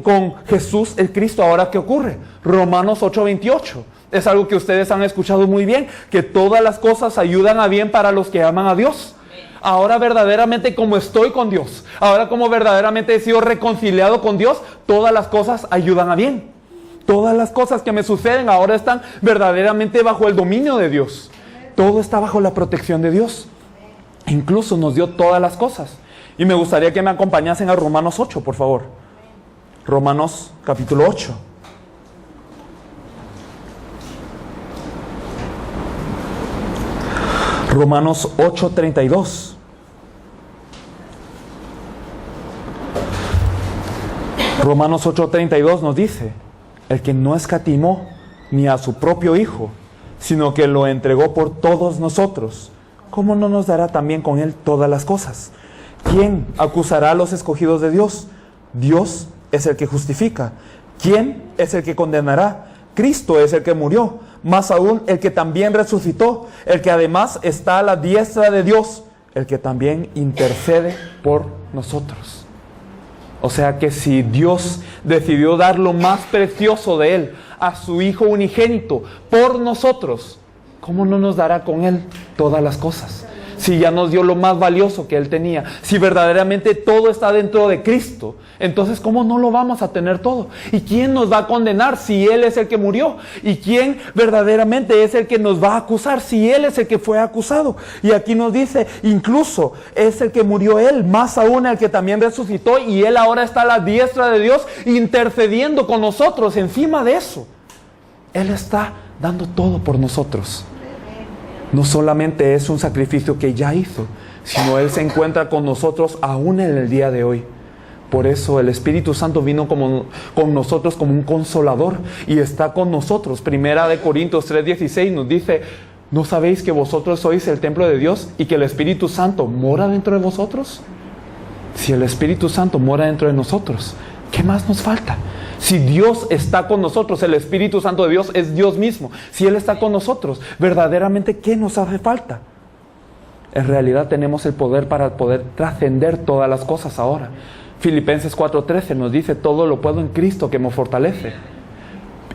con Jesús el Cristo, ¿ahora qué ocurre? Romanos 8:28. Es algo que ustedes han escuchado muy bien, que todas las cosas ayudan a bien para los que aman a Dios. Ahora verdaderamente como estoy con Dios, ahora como verdaderamente he sido reconciliado con Dios, todas las cosas ayudan a bien. Todas las cosas que me suceden ahora están verdaderamente bajo el dominio de Dios. Todo está bajo la protección de Dios. Incluso nos dio todas las cosas. Y me gustaría que me acompañasen a Romanos 8, por favor. Romanos capítulo 8. Romanos 8:32. Romanos 8:32 nos dice: el que no escatimó ni a su propio Hijo, sino que lo entregó por todos nosotros, ¿cómo no nos dará también con Él todas las cosas? ¿Quién acusará a los escogidos de Dios? Dios es el que justifica. ¿Quién es el que condenará? Cristo es el que murió, más aún el que también resucitó, el que además está a la diestra de Dios, el que también intercede por nosotros. O sea que si Dios decidió dar lo más precioso de Él, a su Hijo unigénito, por nosotros, ¿cómo no nos dará con Él todas las cosas? si ya nos dio lo más valioso que Él tenía, si verdaderamente todo está dentro de Cristo, entonces ¿cómo no lo vamos a tener todo? ¿Y quién nos va a condenar si Él es el que murió? ¿Y quién verdaderamente es el que nos va a acusar si Él es el que fue acusado? Y aquí nos dice, incluso es el que murió Él, más aún el que también resucitó, y Él ahora está a la diestra de Dios intercediendo con nosotros. Encima de eso, Él está dando todo por nosotros. No solamente es un sacrificio que ya hizo, sino Él se encuentra con nosotros aún en el día de hoy. Por eso el Espíritu Santo vino con nosotros como un consolador y está con nosotros. Primera de Corintios 3:16 nos dice, ¿no sabéis que vosotros sois el templo de Dios y que el Espíritu Santo mora dentro de vosotros? Si el Espíritu Santo mora dentro de nosotros, ¿qué más nos falta? Si Dios está con nosotros, el Espíritu Santo de Dios es Dios mismo. Si Él está con nosotros, verdaderamente, ¿qué nos hace falta? En realidad tenemos el poder para poder trascender todas las cosas ahora. Filipenses 4:13 nos dice, todo lo puedo en Cristo que me fortalece.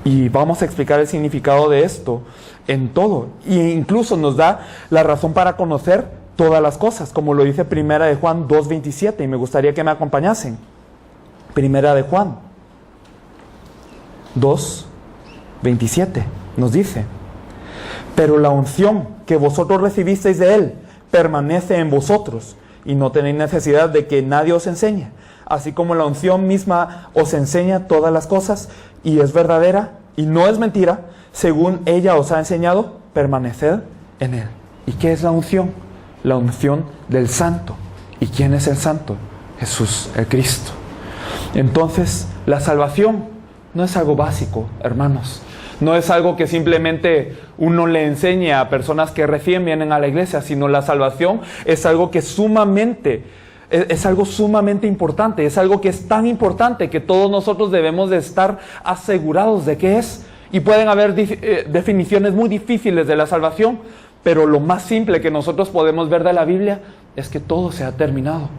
Y vamos a explicar el significado de esto en todo. E incluso nos da la razón para conocer todas las cosas, como lo dice Primera de Juan 2:27, y me gustaría que me acompañasen. Primera de Juan 2:27 nos dice, pero la unción que vosotros recibisteis de Él permanece en vosotros, y no tenéis necesidad de que nadie os enseñe, así como la unción misma os enseña todas las cosas, y es verdadera, y no es mentira, según ella os ha enseñado, permaneced en Él. ¿Y qué es la unción? La unción del Santo. ¿Y quién es el Santo? Jesús, el Cristo. Entonces, la salvación no es algo básico, hermanos. No es algo que simplemente uno le enseñe a personas que recién vienen a la iglesia, sino la salvación es algo que es algo sumamente importante. Es algo que es tan importante que todos nosotros debemos de estar asegurados de qué es. Y pueden haber definiciones muy difíciles de la salvación, pero lo más simple que nosotros podemos ver de la Biblia es que todo se ha terminado.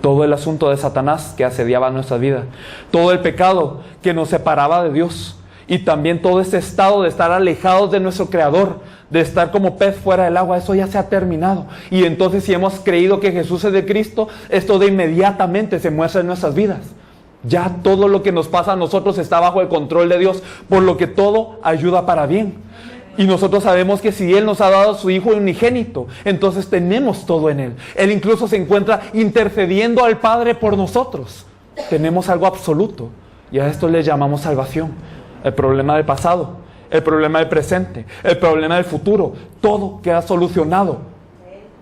Todo el asunto de Satanás que asediaba nuestra vida, todo el pecado que nos separaba de Dios, y también todo ese estado de estar alejados de nuestro Creador, de estar como pez fuera del agua, eso ya se ha terminado. Y entonces, si hemos creído que Jesús es de Cristo, esto de inmediatamente se muestra en nuestras vidas. Ya todo lo que nos pasa a nosotros está bajo el control de Dios, por lo que todo ayuda para bien. Y nosotros sabemos que si Él nos ha dado a su Hijo unigénito, entonces tenemos todo en Él. Él incluso se encuentra intercediendo al Padre por nosotros. Tenemos algo absoluto, y a esto le llamamos salvación. El problema del pasado, el problema del presente, el problema del futuro, todo queda solucionado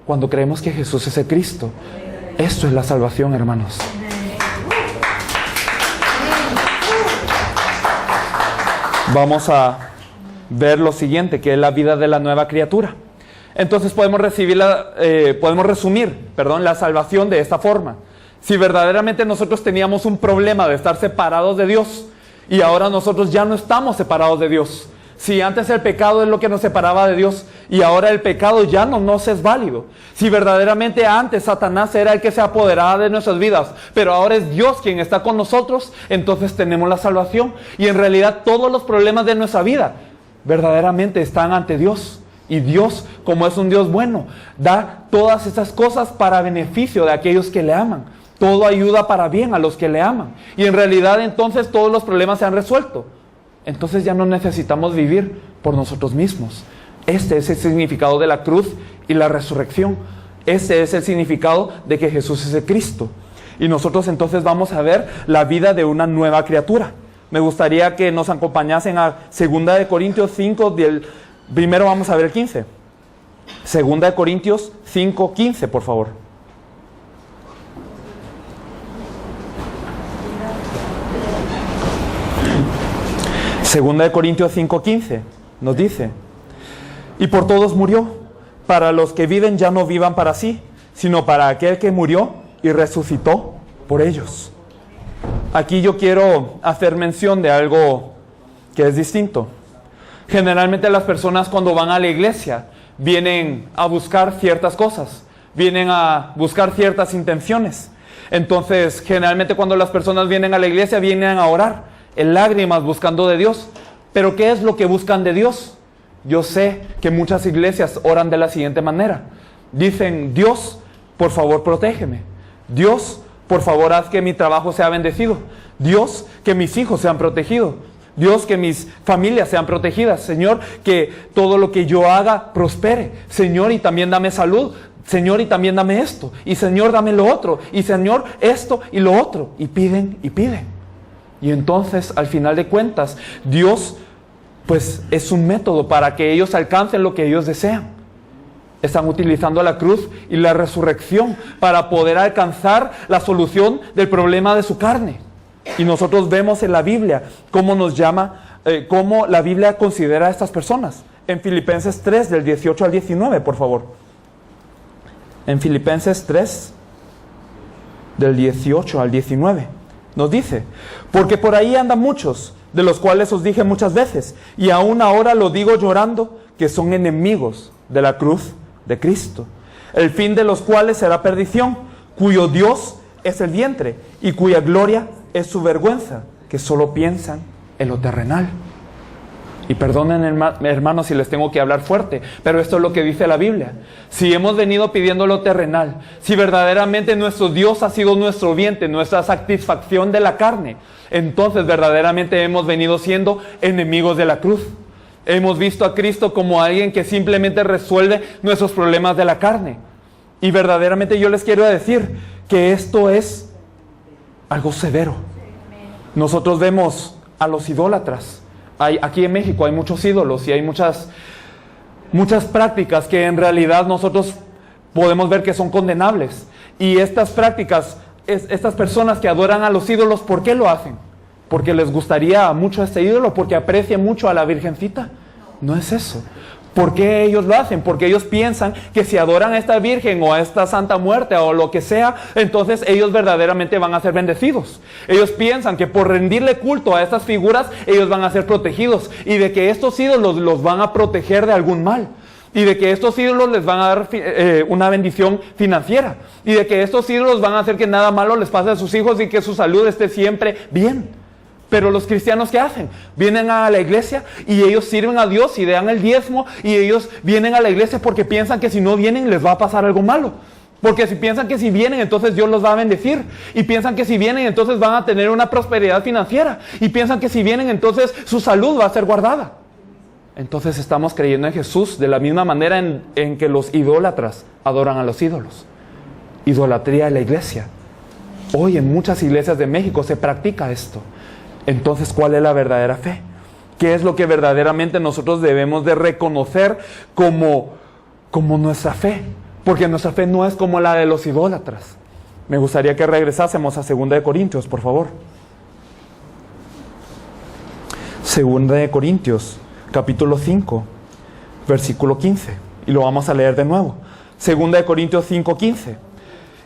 cuando creemos que Jesús es el Cristo. Esto es la salvación, hermanos. Vamos a ver lo siguiente, que es la vida de la nueva criatura. Entonces podemos resumir la salvación de esta forma. Si verdaderamente nosotros teníamos un problema de estar separados de Dios, y ahora nosotros ya no estamos separados de Dios. Si antes el pecado es lo que nos separaba de Dios, y ahora el pecado ya no nos es válido. Si verdaderamente antes Satanás era el que se apoderaba de nuestras vidas, pero ahora es Dios quien está con nosotros, entonces tenemos la salvación. Y en realidad todos los problemas de nuestra vida verdaderamente están ante Dios. Y Dios, como es un Dios bueno, da todas esas cosas para beneficio de aquellos que le aman. Todo ayuda para bien a los que le aman. Y en realidad entonces todos los problemas se han resuelto. Entonces ya no necesitamos vivir por nosotros mismos. Este es el significado de la cruz y la resurrección. Este es el significado de que Jesús es el Cristo. Y nosotros entonces vamos a ver la vida de una nueva criatura. Me gustaría que nos acompañasen a 2 Corintios 5, primero vamos a ver el 15. 2 Corintios 5, 15, por favor. 2 Corintios 5, 15 nos dice, y por todos murió, para los que viven ya no vivan para sí, sino para aquel que murió y resucitó por ellos. Aquí yo quiero hacer mención de algo que es distinto. Generalmente las personas cuando van a la iglesia vienen a buscar ciertas cosas, vienen a buscar ciertas intenciones. Entonces, generalmente cuando las personas vienen a la iglesia vienen a orar en lágrimas buscando de Dios. Pero ¿qué es lo que buscan de Dios? Yo sé que muchas iglesias oran de la siguiente manera. Dicen: Dios, por favor, protégeme. Dios, por favor, haz que mi trabajo sea bendecido. Dios, que mis hijos sean protegidos. Dios, que mis familias sean protegidas. Señor, que todo lo que yo haga prospere. Señor, y también dame salud. Señor, y también dame esto. Y Señor, dame lo otro. Y Señor, esto y lo otro. Y piden y piden. Y entonces, al final de cuentas, Dios, pues, es un método para que ellos alcancen lo que ellos desean. Están utilizando la cruz y la resurrección para poder alcanzar la solución del problema de su carne. Y nosotros vemos en la Biblia cómo nos llama, cómo la Biblia considera a estas personas. En Filipenses 3, del 18 al 19, por favor. En Filipenses 3, del 18 al 19, nos dice: porque por ahí andan muchos, de los cuales os dije muchas veces, y aún ahora lo digo llorando, que son enemigos de la cruz de Cristo, el fin de los cuales será perdición, cuyo Dios es el vientre, y cuya gloria es su vergüenza, que solo piensan en lo terrenal. Y perdonen, hermanos, si les tengo que hablar fuerte, pero esto es lo que dice la Biblia. Si hemos venido pidiendo lo terrenal, si verdaderamente nuestro Dios ha sido nuestro vientre, nuestra satisfacción de la carne, entonces verdaderamente hemos venido siendo enemigos de la cruz. Hemos visto a Cristo como alguien que simplemente resuelve nuestros problemas de la carne. Y verdaderamente yo les quiero decir que esto es algo severo. Nosotros vemos a los idólatras. Aquí en México hay muchos ídolos y hay muchas prácticas que en realidad nosotros podemos ver que son condenables. Y estas prácticas, estas personas que adoran a los ídolos, ¿por qué lo hacen? ¿Porque les gustaría mucho este ídolo? ¿Porque aprecian mucho a la Virgencita? No es eso. ¿Por qué ellos lo hacen? Porque ellos piensan que si adoran a esta Virgen o a esta Santa Muerte o lo que sea, entonces ellos verdaderamente van a ser bendecidos. Ellos piensan que por rendirle culto a estas figuras, ellos van a ser protegidos y de que estos ídolos los van a proteger de algún mal. Y de que estos ídolos les van a dar una bendición financiera. Y de que estos ídolos van a hacer que nada malo les pase a sus hijos y que su salud esté siempre bien. Pero los cristianos, ¿qué hacen? Vienen a la iglesia y ellos sirven a Dios y dan el diezmo, y ellos vienen a la iglesia porque piensan que si no vienen les va a pasar algo malo. Porque si piensan que si vienen entonces Dios los va a bendecir, y piensan que si vienen entonces van a tener una prosperidad financiera, y piensan que si vienen entonces su salud va a ser guardada. Entonces estamos creyendo en Jesús de la misma manera en que los idólatras adoran a los ídolos. Idolatría de la iglesia. Hoy en muchas iglesias de México se practica esto. Entonces, ¿cuál es la verdadera fe? ¿Qué es lo que verdaderamente nosotros debemos de reconocer como nuestra fe? Porque nuestra fe no es como la de los idólatras. Me gustaría que regresásemos a 2 Corintios, por favor. 2 Corintios, capítulo 5, versículo 15. Y lo vamos a leer de nuevo. 2 Corintios 5, 15.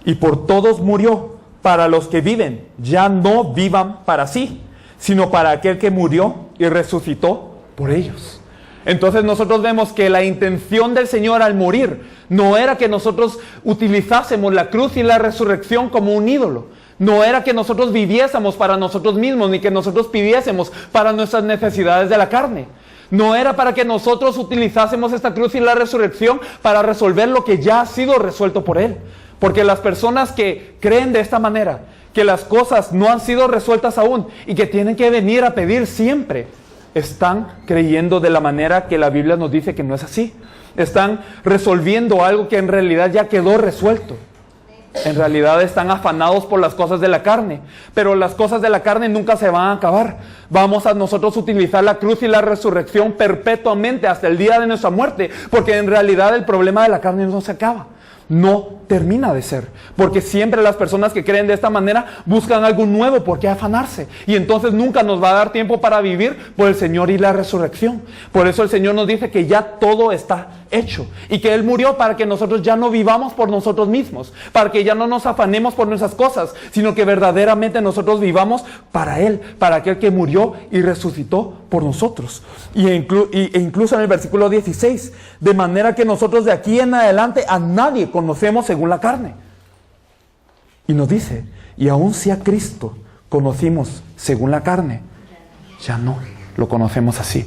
Y por todos murió, para los que viven, ya no vivan para sí, sino para aquel que murió y resucitó por ellos. Entonces nosotros vemos que la intención del Señor al morir no era que nosotros utilizásemos la cruz y la resurrección como un ídolo. No era que nosotros viviésemos para nosotros mismos, ni que nosotros pidiésemos para nuestras necesidades de la carne. No era para que nosotros utilizásemos esta cruz y la resurrección para resolver lo que ya ha sido resuelto por Él. Porque las personas que creen de esta manera, que las cosas no han sido resueltas aún y que tienen que venir a pedir siempre, están creyendo de la manera que la Biblia nos dice que no es así. Están resolviendo algo que en realidad ya quedó resuelto. En realidad están afanados por las cosas de la carne, pero las cosas de la carne nunca se van a acabar. Vamos a nosotros utilizar la cruz y la resurrección perpetuamente hasta el día de nuestra muerte, porque en realidad el problema de la carne no se acaba. No termina de ser, porque siempre las personas que creen de esta manera buscan algo nuevo por qué afanarse, y entonces nunca nos va a dar tiempo para vivir por el Señor y la resurrección. Por eso el Señor nos dice que ya todo está hecho y que Él murió para que nosotros ya no vivamos por nosotros mismos, para que ya no nos afanemos por nuestras cosas, sino que verdaderamente nosotros vivamos para Él, para aquel que murió y resucitó por nosotros. E incluso en el versículo 16, de manera que nosotros de aquí en adelante a nadie conocemos según la carne. Y nos dice, y aun si a Cristo conocimos según la carne, ya no lo conocemos así.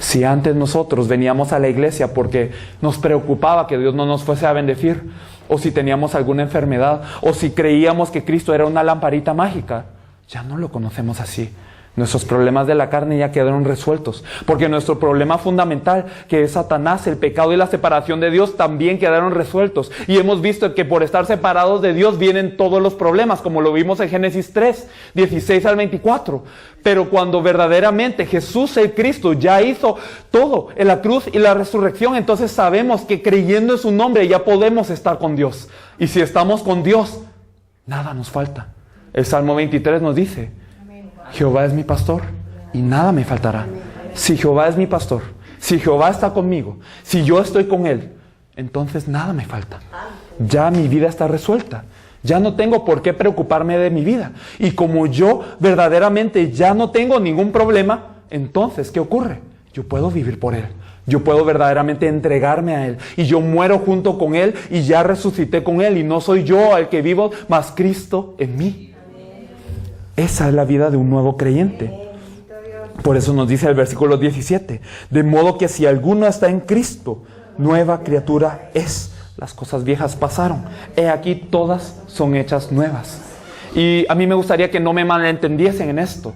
Si antes nosotros veníamos a la iglesia porque nos preocupaba que Dios no nos fuese a bendecir, o si teníamos alguna enfermedad, o si creíamos que Cristo era una lamparita mágica, ya no lo conocemos así. Nuestros problemas de la carne ya quedaron resueltos, porque nuestro problema fundamental, que es Satanás, el pecado y la separación de Dios, también quedaron resueltos. Y hemos visto que por estar separados de Dios vienen todos los problemas, como lo vimos en Génesis 3, 16 al 24. Pero cuando verdaderamente Jesús el Cristo ya hizo todo en la cruz y la resurrección, entonces sabemos que creyendo en su nombre ya podemos estar con Dios. Y si estamos con Dios, nada nos falta. El Salmo 23 nos dice: Jehová es mi pastor y nada me faltará. Si Jehová es mi pastor, si Jehová está conmigo, si yo estoy con Él, entonces nada me falta. Ya mi vida está resuelta. Ya no tengo por qué preocuparme de mi vida. Y como yo verdaderamente ya no tengo ningún problema, entonces, ¿qué ocurre? Yo puedo vivir por Él. Yo puedo verdaderamente entregarme a Él. Y yo muero junto con Él y ya resucité con Él. Y no soy yo el que vivo, mas Cristo en mí. Esa es la vida de un nuevo creyente. Por eso nos dice el versículo 17: de modo que si alguno está en Cristo, nueva criatura es. Las cosas viejas pasaron, he aquí todas son hechas nuevas. Y a mí me gustaría que no me malentendiesen en esto.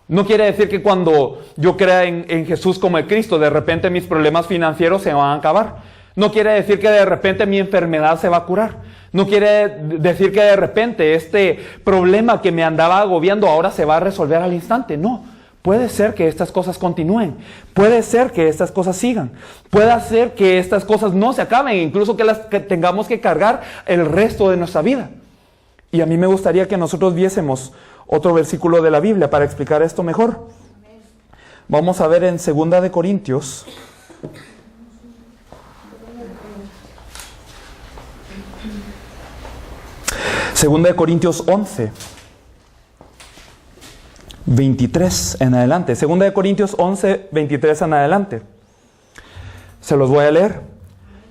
No quiere decir que cuando yo crea en Jesús como el Cristo, de repente mis problemas financieros se van a acabar. No quiere decir que de repente mi enfermedad se va a curar. No quiere decir que de repente este problema que me andaba agobiando ahora se va a resolver al instante. No. Puede ser que estas cosas continúen. Puede ser que estas cosas sigan. Puede ser que estas cosas no se acaben, incluso que tengamos que cargar el resto de nuestra vida. Y a mí me gustaría que nosotros viésemos otro versículo de la Biblia para explicar esto mejor. Vamos a ver en 2 de Corintios. Segunda de Corintios 11. 23 en adelante. Segunda de Corintios 11, 23 en adelante. Se los voy a leer.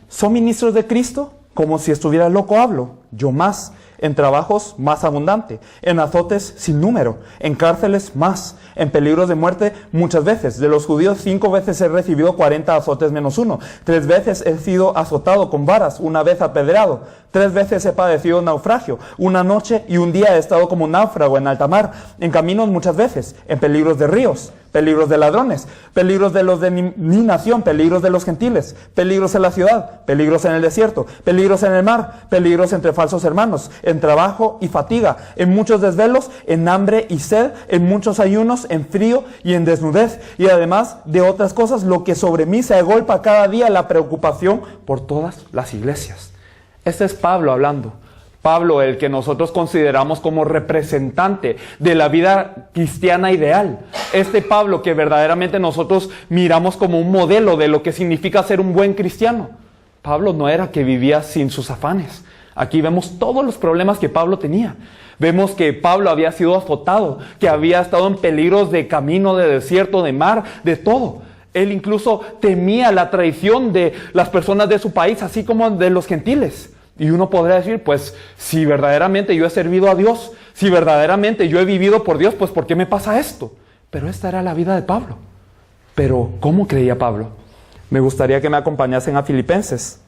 ¿Son ministros de Cristo? Como si estuviera loco hablo. Yo más. En trabajos más abundante. En azotes sin número. En cárceles más. En peligros de muerte muchas veces. De los judíos 5 veces he recibido 40 azotes menos 1. 3 veces he sido azotado con varas. 1 vez apedreado. 3 veces he padecido naufragio. 1 noche y 1 día he estado como náufrago en alta mar. En caminos muchas veces. En peligros de ríos. Peligros de ladrones. Peligros de los de mi nación. Peligros de los gentiles. Peligros en la ciudad. Peligros en el desierto. Peligros en el mar. Peligros entre falsos hermanos. En trabajo y fatiga. En muchos desvelos. En hambre y sed. En muchos ayunos. En frío y en desnudez. Y además de otras cosas, lo que sobre mí se agolpa cada día, la preocupación por todas las iglesias. Este es Pablo hablando. Pablo, el que nosotros consideramos como representante de la vida cristiana ideal. Este Pablo que verdaderamente nosotros miramos como un modelo de lo que significa ser un buen cristiano. Pablo no era que vivía sin sus afanes. Aquí vemos todos los problemas que Pablo tenía. Vemos que Pablo había sido azotado, que había estado en peligros de camino, de desierto, de mar, de todo. Él incluso temía la traición de las personas de su país, así como de los gentiles. Y uno podría decir, pues, si verdaderamente yo he servido a Dios, si verdaderamente yo he vivido por Dios, pues, ¿por qué me pasa esto? Pero esta era la vida de Pablo. Pero, ¿cómo creía Pablo? Me gustaría que me acompañasen a Filipenses.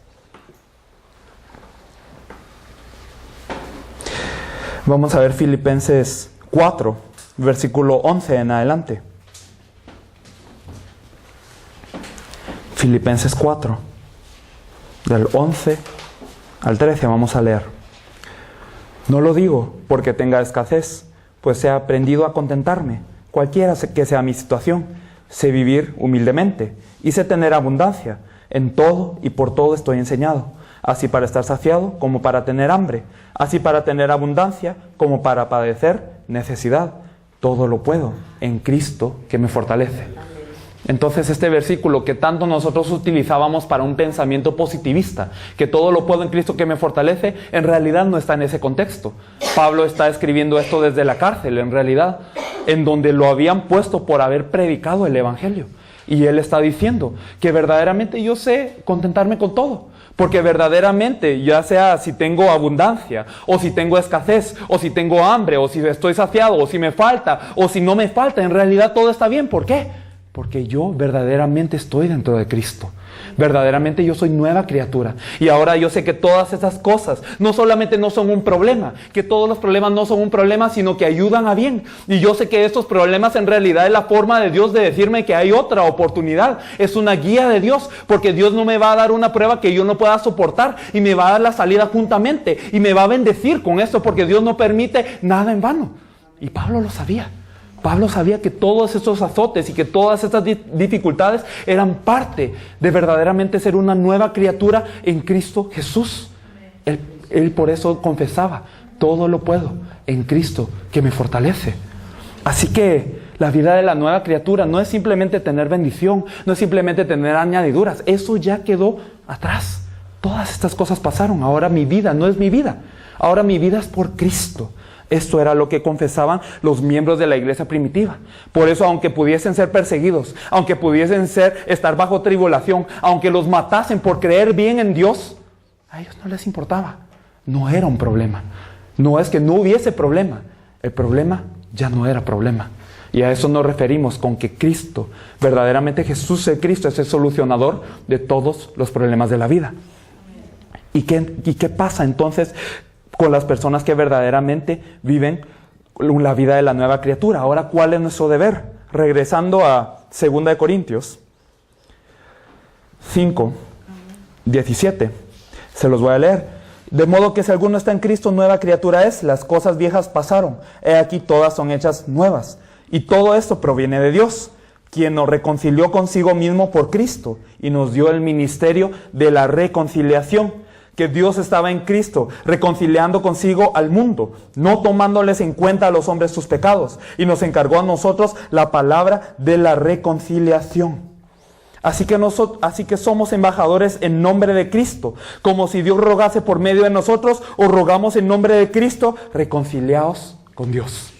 Vamos a ver Filipenses 4, versículo 11 en adelante. Filipenses 4, del 11 al 13 vamos a leer. No lo digo porque tenga escasez, pues he aprendido a contentarme, cualquiera que sea mi situación. Sé vivir humildemente y sé tener abundancia. En todo y por todo estoy enseñado, así para estar saciado como para tener hambre, así para tener abundancia como para padecer necesidad. Todo lo puedo en Cristo que me fortalece. Entonces este versículo que tanto nosotros utilizábamos para un pensamiento positivista, que todo lo puedo en Cristo que me fortalece, en realidad no está en ese contexto. Pablo está escribiendo esto desde la cárcel, en realidad, en donde lo habían puesto por haber predicado el Evangelio. Y él está diciendo que verdaderamente yo sé contentarme con todo. Porque verdaderamente, ya sea si tengo abundancia, o si tengo escasez, o si tengo hambre, o si estoy saciado, o si me falta, o si no me falta, en realidad todo está bien. ¿Por qué? Porque yo verdaderamente estoy dentro de Cristo. Verdaderamente yo soy nueva criatura. Y ahora yo sé que todas esas cosas no solamente no son un problema, que todos los problemas no son un problema, sino que ayudan a bien. Y yo sé que estos problemas en realidad es la forma de Dios de decirme que hay otra oportunidad. Es una guía de Dios, porque Dios no me va a dar una prueba que yo no pueda soportar y me va a dar la salida juntamente y me va a bendecir con esto, porque Dios no permite nada en vano. Y Pablo lo sabía. Pablo sabía que todos estos azotes y que todas estas dificultades eran parte de verdaderamente ser una nueva criatura en Cristo Jesús. Él por eso confesaba, todo lo puedo en Cristo que me fortalece. Así que la vida de la nueva criatura no es simplemente tener bendición, no es simplemente tener añadiduras. Eso ya quedó atrás. Todas estas cosas pasaron. Ahora mi vida no es mi vida. Ahora mi vida es por Cristo. Esto era lo que confesaban los miembros de la iglesia primitiva. Por eso, aunque pudiesen ser perseguidos, aunque pudiesen estar bajo tribulación, aunque los matasen por creer bien en Dios, a ellos no les importaba. No era un problema. No es que no hubiese problema. El problema ya no era problema. Y a eso nos referimos con que Cristo, verdaderamente Jesús el Cristo, es el solucionador de todos los problemas de la vida. ¿Y qué pasa entonces con las personas que verdaderamente viven la vida de la nueva criatura? Ahora, ¿cuál es nuestro deber? Regresando a 2 Corintios 5, 17. Se los voy a leer. De modo que si alguno está en Cristo, nueva criatura es. Las cosas viejas pasaron. He aquí, todas son hechas nuevas. Y todo esto proviene de Dios, quien nos reconcilió consigo mismo por Cristo y nos dio el ministerio de la reconciliación. Que Dios estaba en Cristo, reconciliando consigo al mundo, no tomándoles en cuenta a los hombres sus pecados, y nos encargó a nosotros la palabra de la reconciliación. Así que somos embajadores en nombre de Cristo, como si Dios rogase por medio de nosotros, o rogamos en nombre de Cristo, reconciliados con Dios.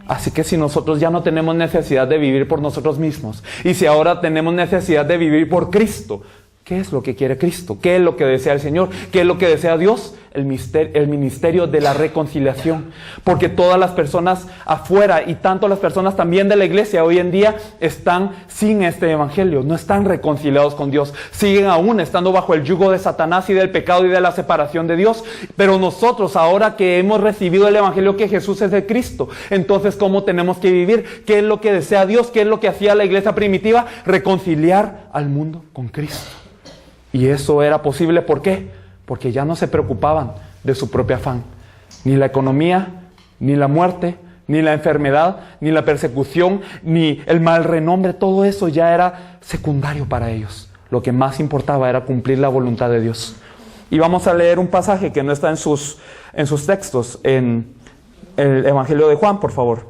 Así que si nosotros ya no tenemos necesidad de vivir por nosotros mismos, y si ahora tenemos necesidad de vivir por Cristo, ¿qué es lo que quiere Cristo? ¿Qué es lo que desea el Señor? ¿Qué es lo que desea Dios? El ministerio de la reconciliación. Porque todas las personas afuera y tanto las personas también de la iglesia hoy en día están sin este evangelio. No están reconciliados con Dios. Siguen aún estando bajo el yugo de Satanás y del pecado y de la separación de Dios. Pero nosotros, ahora que hemos recibido el evangelio que Jesús es el Cristo, entonces ¿cómo tenemos que vivir? ¿Qué es lo que desea Dios? ¿Qué es lo que hacía la iglesia primitiva? Reconciliar al mundo con Cristo. Y eso era posible, ¿por qué? Porque ya no se preocupaban de su propio afán. Ni la economía, ni la muerte, ni la enfermedad, ni la persecución, ni el mal renombre. Todo eso ya era secundario para ellos. Lo que más importaba era cumplir la voluntad de Dios. Y vamos a leer un pasaje que no está en sus textos, en el Evangelio de Juan, por favor.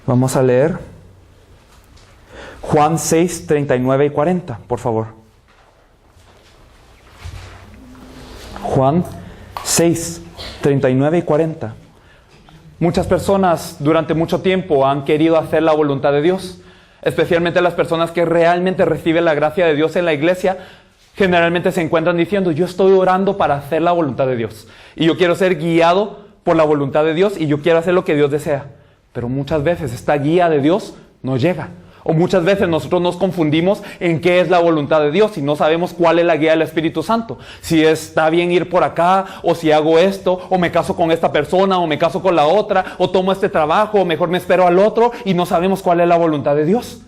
Vamos a leer Juan 6, 39 y 40, por favor. Juan 6, 39 y 40. Muchas personas durante mucho tiempo han querido hacer la voluntad de Dios, especialmente las personas que realmente reciben la gracia de Dios en la iglesia. Generalmente se encuentran diciendo, yo estoy orando para hacer la voluntad de Dios. Y yo quiero ser guiado por la voluntad de Dios y yo quiero hacer lo que Dios desea. Pero muchas veces esta guía de Dios no llega. O muchas veces nosotros nos confundimos en qué es la voluntad de Dios y no sabemos cuál es la guía del Espíritu Santo. Si está bien ir por acá, o si hago esto, o me caso con esta persona, o me caso con la otra, o tomo este trabajo, o mejor me espero al otro, y no sabemos cuál es la voluntad de Dios.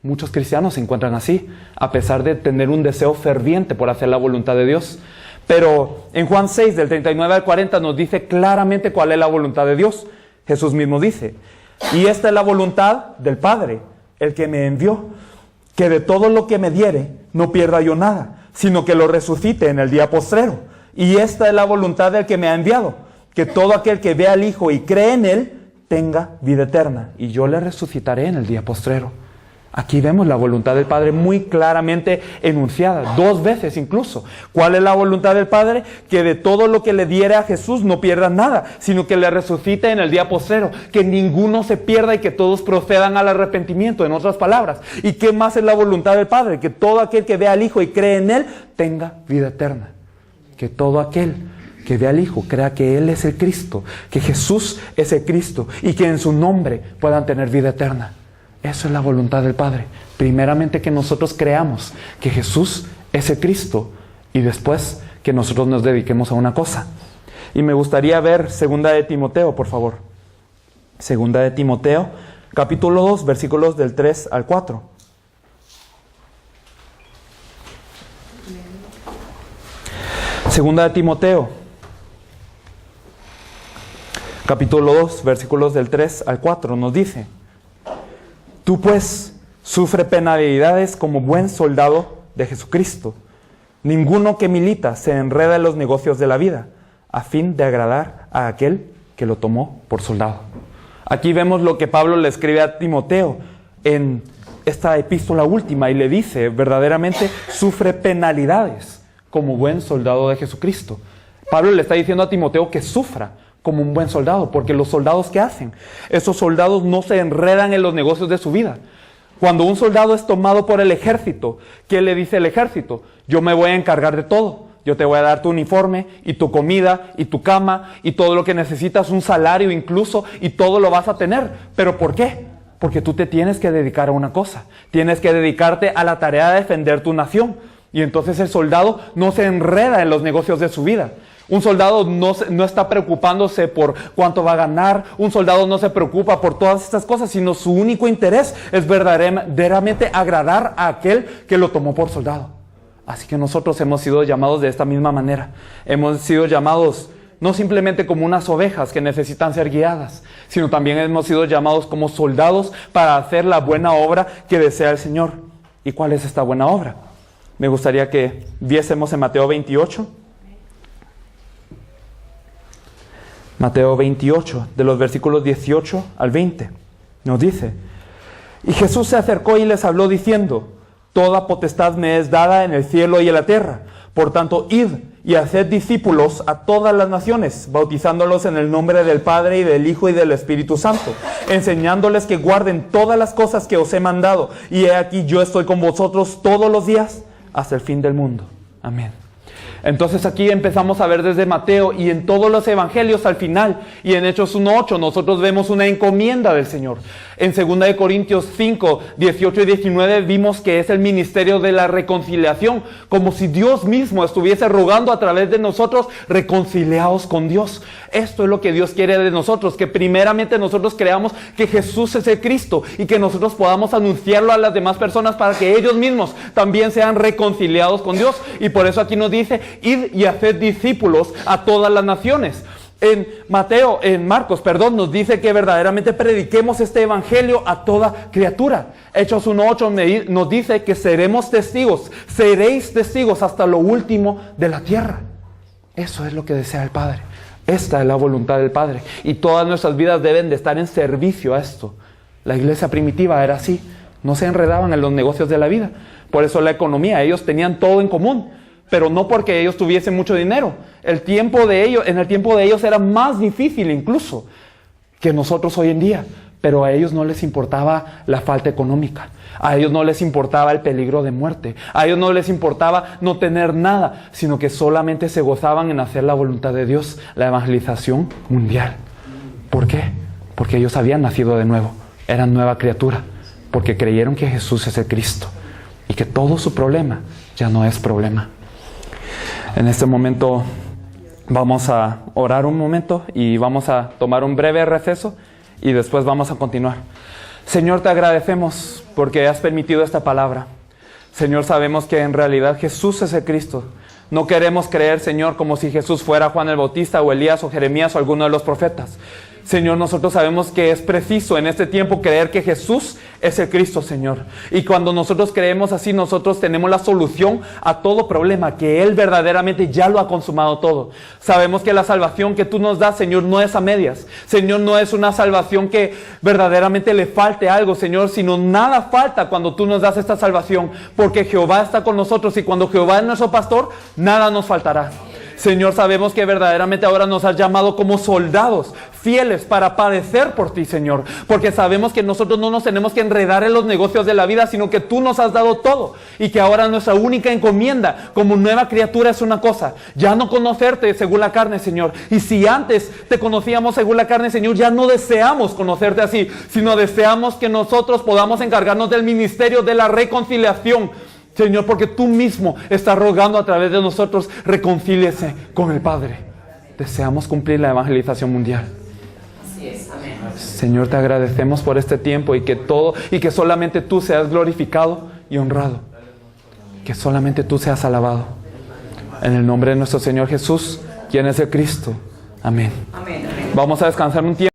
Muchos cristianos se encuentran así, a pesar de tener un deseo ferviente por hacer la voluntad de Dios. Pero en Juan 6, del 39 al 40, nos dice claramente cuál es la voluntad de Dios. Jesús mismo dice, y esta es la voluntad del Padre, el que me envió, que de todo lo que me diere no pierda yo nada, sino que lo resucite en el día postrero. Y esta es la voluntad del que me ha enviado, que todo aquel que vea al Hijo y cree en Él, tenga vida eterna, y yo le resucitaré en el día postrero. Aquí vemos la voluntad del Padre muy claramente enunciada, 2 veces incluso. ¿Cuál es la voluntad del Padre? Que de todo lo que le diere a Jesús no pierda nada, sino que le resucite en el día postrero, que ninguno se pierda y que todos procedan al arrepentimiento, en otras palabras. ¿Y qué más es la voluntad del Padre? Que todo aquel que vea al Hijo y cree en Él, tenga vida eterna. Que todo aquel que vea al Hijo crea que Él es el Cristo, que Jesús es el Cristo y que en su nombre puedan tener vida eterna. Eso es la voluntad del Padre. Primeramente que nosotros creamos que Jesús es el Cristo y después que nosotros nos dediquemos a una cosa. Y me gustaría ver 2 de Timoteo, por favor. 2 de Timoteo, capítulo 2, versículos del 3 al 4. Segunda de Timoteo, capítulo 2, versículos del 3 al 4, nos dice: Tú pues, sufre penalidades como buen soldado de Jesucristo. Ninguno que milita se enreda en los negocios de la vida, a fin de agradar a aquel que lo tomó por soldado. Aquí vemos lo que Pablo le escribe a Timoteo en esta epístola última, y le dice, verdaderamente sufre penalidades como buen soldado de Jesucristo. Pablo le está diciendo a Timoteo que sufra como un buen soldado, porque los soldados, ¿qué hacen? Esos soldados no se enredan en los negocios de su vida. Cuando un soldado es tomado por el ejército, ¿qué le dice el ejército? Yo me voy a encargar de todo. Yo te voy a dar tu uniforme y tu comida y tu cama y todo lo que necesitas, un salario incluso, y todo lo vas a tener. ¿Pero por qué? Porque tú te tienes que dedicar a una cosa. Tienes que dedicarte a la tarea de defender tu nación. Y entonces el soldado no se enreda en los negocios de su vida. Un soldado no está preocupándose por cuánto va a ganar. Un soldado no se preocupa por todas estas cosas, sino su único interés es verdaderamente agradar a aquel que lo tomó por soldado. Así que nosotros hemos sido llamados de esta misma manera. Hemos sido llamados no simplemente como unas ovejas que necesitan ser guiadas, sino también hemos sido llamados como soldados para hacer la buena obra que desea el Señor. ¿Y cuál es esta buena obra? Me gustaría que viésemos en Mateo 28. Mateo 28, de los versículos 18 al 20. Nos dice: Y Jesús se acercó y les habló diciendo: Toda potestad me es dada en el cielo y en la tierra. Por tanto, id y haced discípulos a todas las naciones, bautizándolos en el nombre del Padre y del Hijo y del Espíritu Santo, enseñándoles que guarden todas las cosas que os he mandado. Y he aquí, yo estoy con vosotros todos los días hasta el fin del mundo. Amén. Entonces aquí empezamos a ver desde Mateo y en todos los evangelios al final, y en Hechos 1:8 nosotros vemos una encomienda del Señor. En 2 Corintios 5, 18 y 19 vimos que es el ministerio de la reconciliación, como si Dios mismo estuviese rogando a través de nosotros: reconciliaos con Dios. Esto es lo que Dios quiere de nosotros, que primeramente nosotros creamos que Jesús es el Cristo y que nosotros podamos anunciarlo a las demás personas para que ellos mismos también sean reconciliados con Dios. Y por eso aquí nos dice: id y haced discípulos a todas las naciones. En Marcos, nos dice que verdaderamente prediquemos este evangelio a toda criatura. Hechos 1:8 nos dice que seremos testigos, seréis testigos hasta lo último de la tierra. Eso es lo que desea el Padre. Esta es la voluntad del Padre. Y todas nuestras vidas deben de estar en servicio a esto. La iglesia primitiva era así. No se enredaban en los negocios de la vida. Por eso la economía, ellos tenían todo en común. Pero no porque ellos tuviesen mucho dinero. En el tiempo de ellos era más difícil incluso que nosotros hoy en día. Pero a ellos no les importaba la falta económica. A ellos no les importaba el peligro de muerte. A ellos no les importaba no tener nada, sino que solamente se gozaban en hacer la voluntad de Dios, la evangelización mundial. ¿Por qué? Porque ellos habían nacido de nuevo. Eran nueva criatura. Porque creyeron que Jesús es el Cristo. Y que todo su problema ya no es problema. En este momento vamos a orar un momento y vamos a tomar un breve receso y después vamos a continuar. Señor, te agradecemos porque has permitido esta palabra. Señor, sabemos que en realidad Jesús es el Cristo. No queremos creer, Señor, como si Jesús fuera Juan el Bautista o Elías o Jeremías o alguno de los profetas. Señor, nosotros sabemos que es preciso en este tiempo creer que Jesús es el Cristo, Señor. Y cuando nosotros creemos así, nosotros tenemos la solución a todo problema, que Él verdaderamente ya lo ha consumado todo. Sabemos que la salvación que tú nos das, Señor, no es a medias. Señor, no es una salvación que verdaderamente le falte algo, Señor, sino nada falta cuando tú nos das esta salvación, porque Jehová está con nosotros y cuando Jehová es nuestro pastor, nada nos faltará. Señor, sabemos que verdaderamente ahora nos has llamado como soldados fieles para padecer por ti, Señor, porque sabemos que nosotros no nos tenemos que enredar en los negocios de la vida, sino que tú nos has dado todo, y que ahora nuestra única encomienda como nueva criatura es una cosa: ya no conocerte según la carne, Señor. Y si antes te conocíamos según la carne, Señor, ya no deseamos conocerte así, sino deseamos que nosotros podamos encargarnos del ministerio de la reconciliación, Señor, porque tú mismo estás rogando a través de nosotros: reconcíliese con el Padre. Deseamos cumplir la evangelización mundial. Así es, amén. Señor, te agradecemos por este tiempo, y que solamente tú seas glorificado y honrado. Que solamente tú seas alabado. En el nombre de nuestro Señor Jesús, quien es el Cristo. Amén. Amén. Vamos a descansar un tiempo.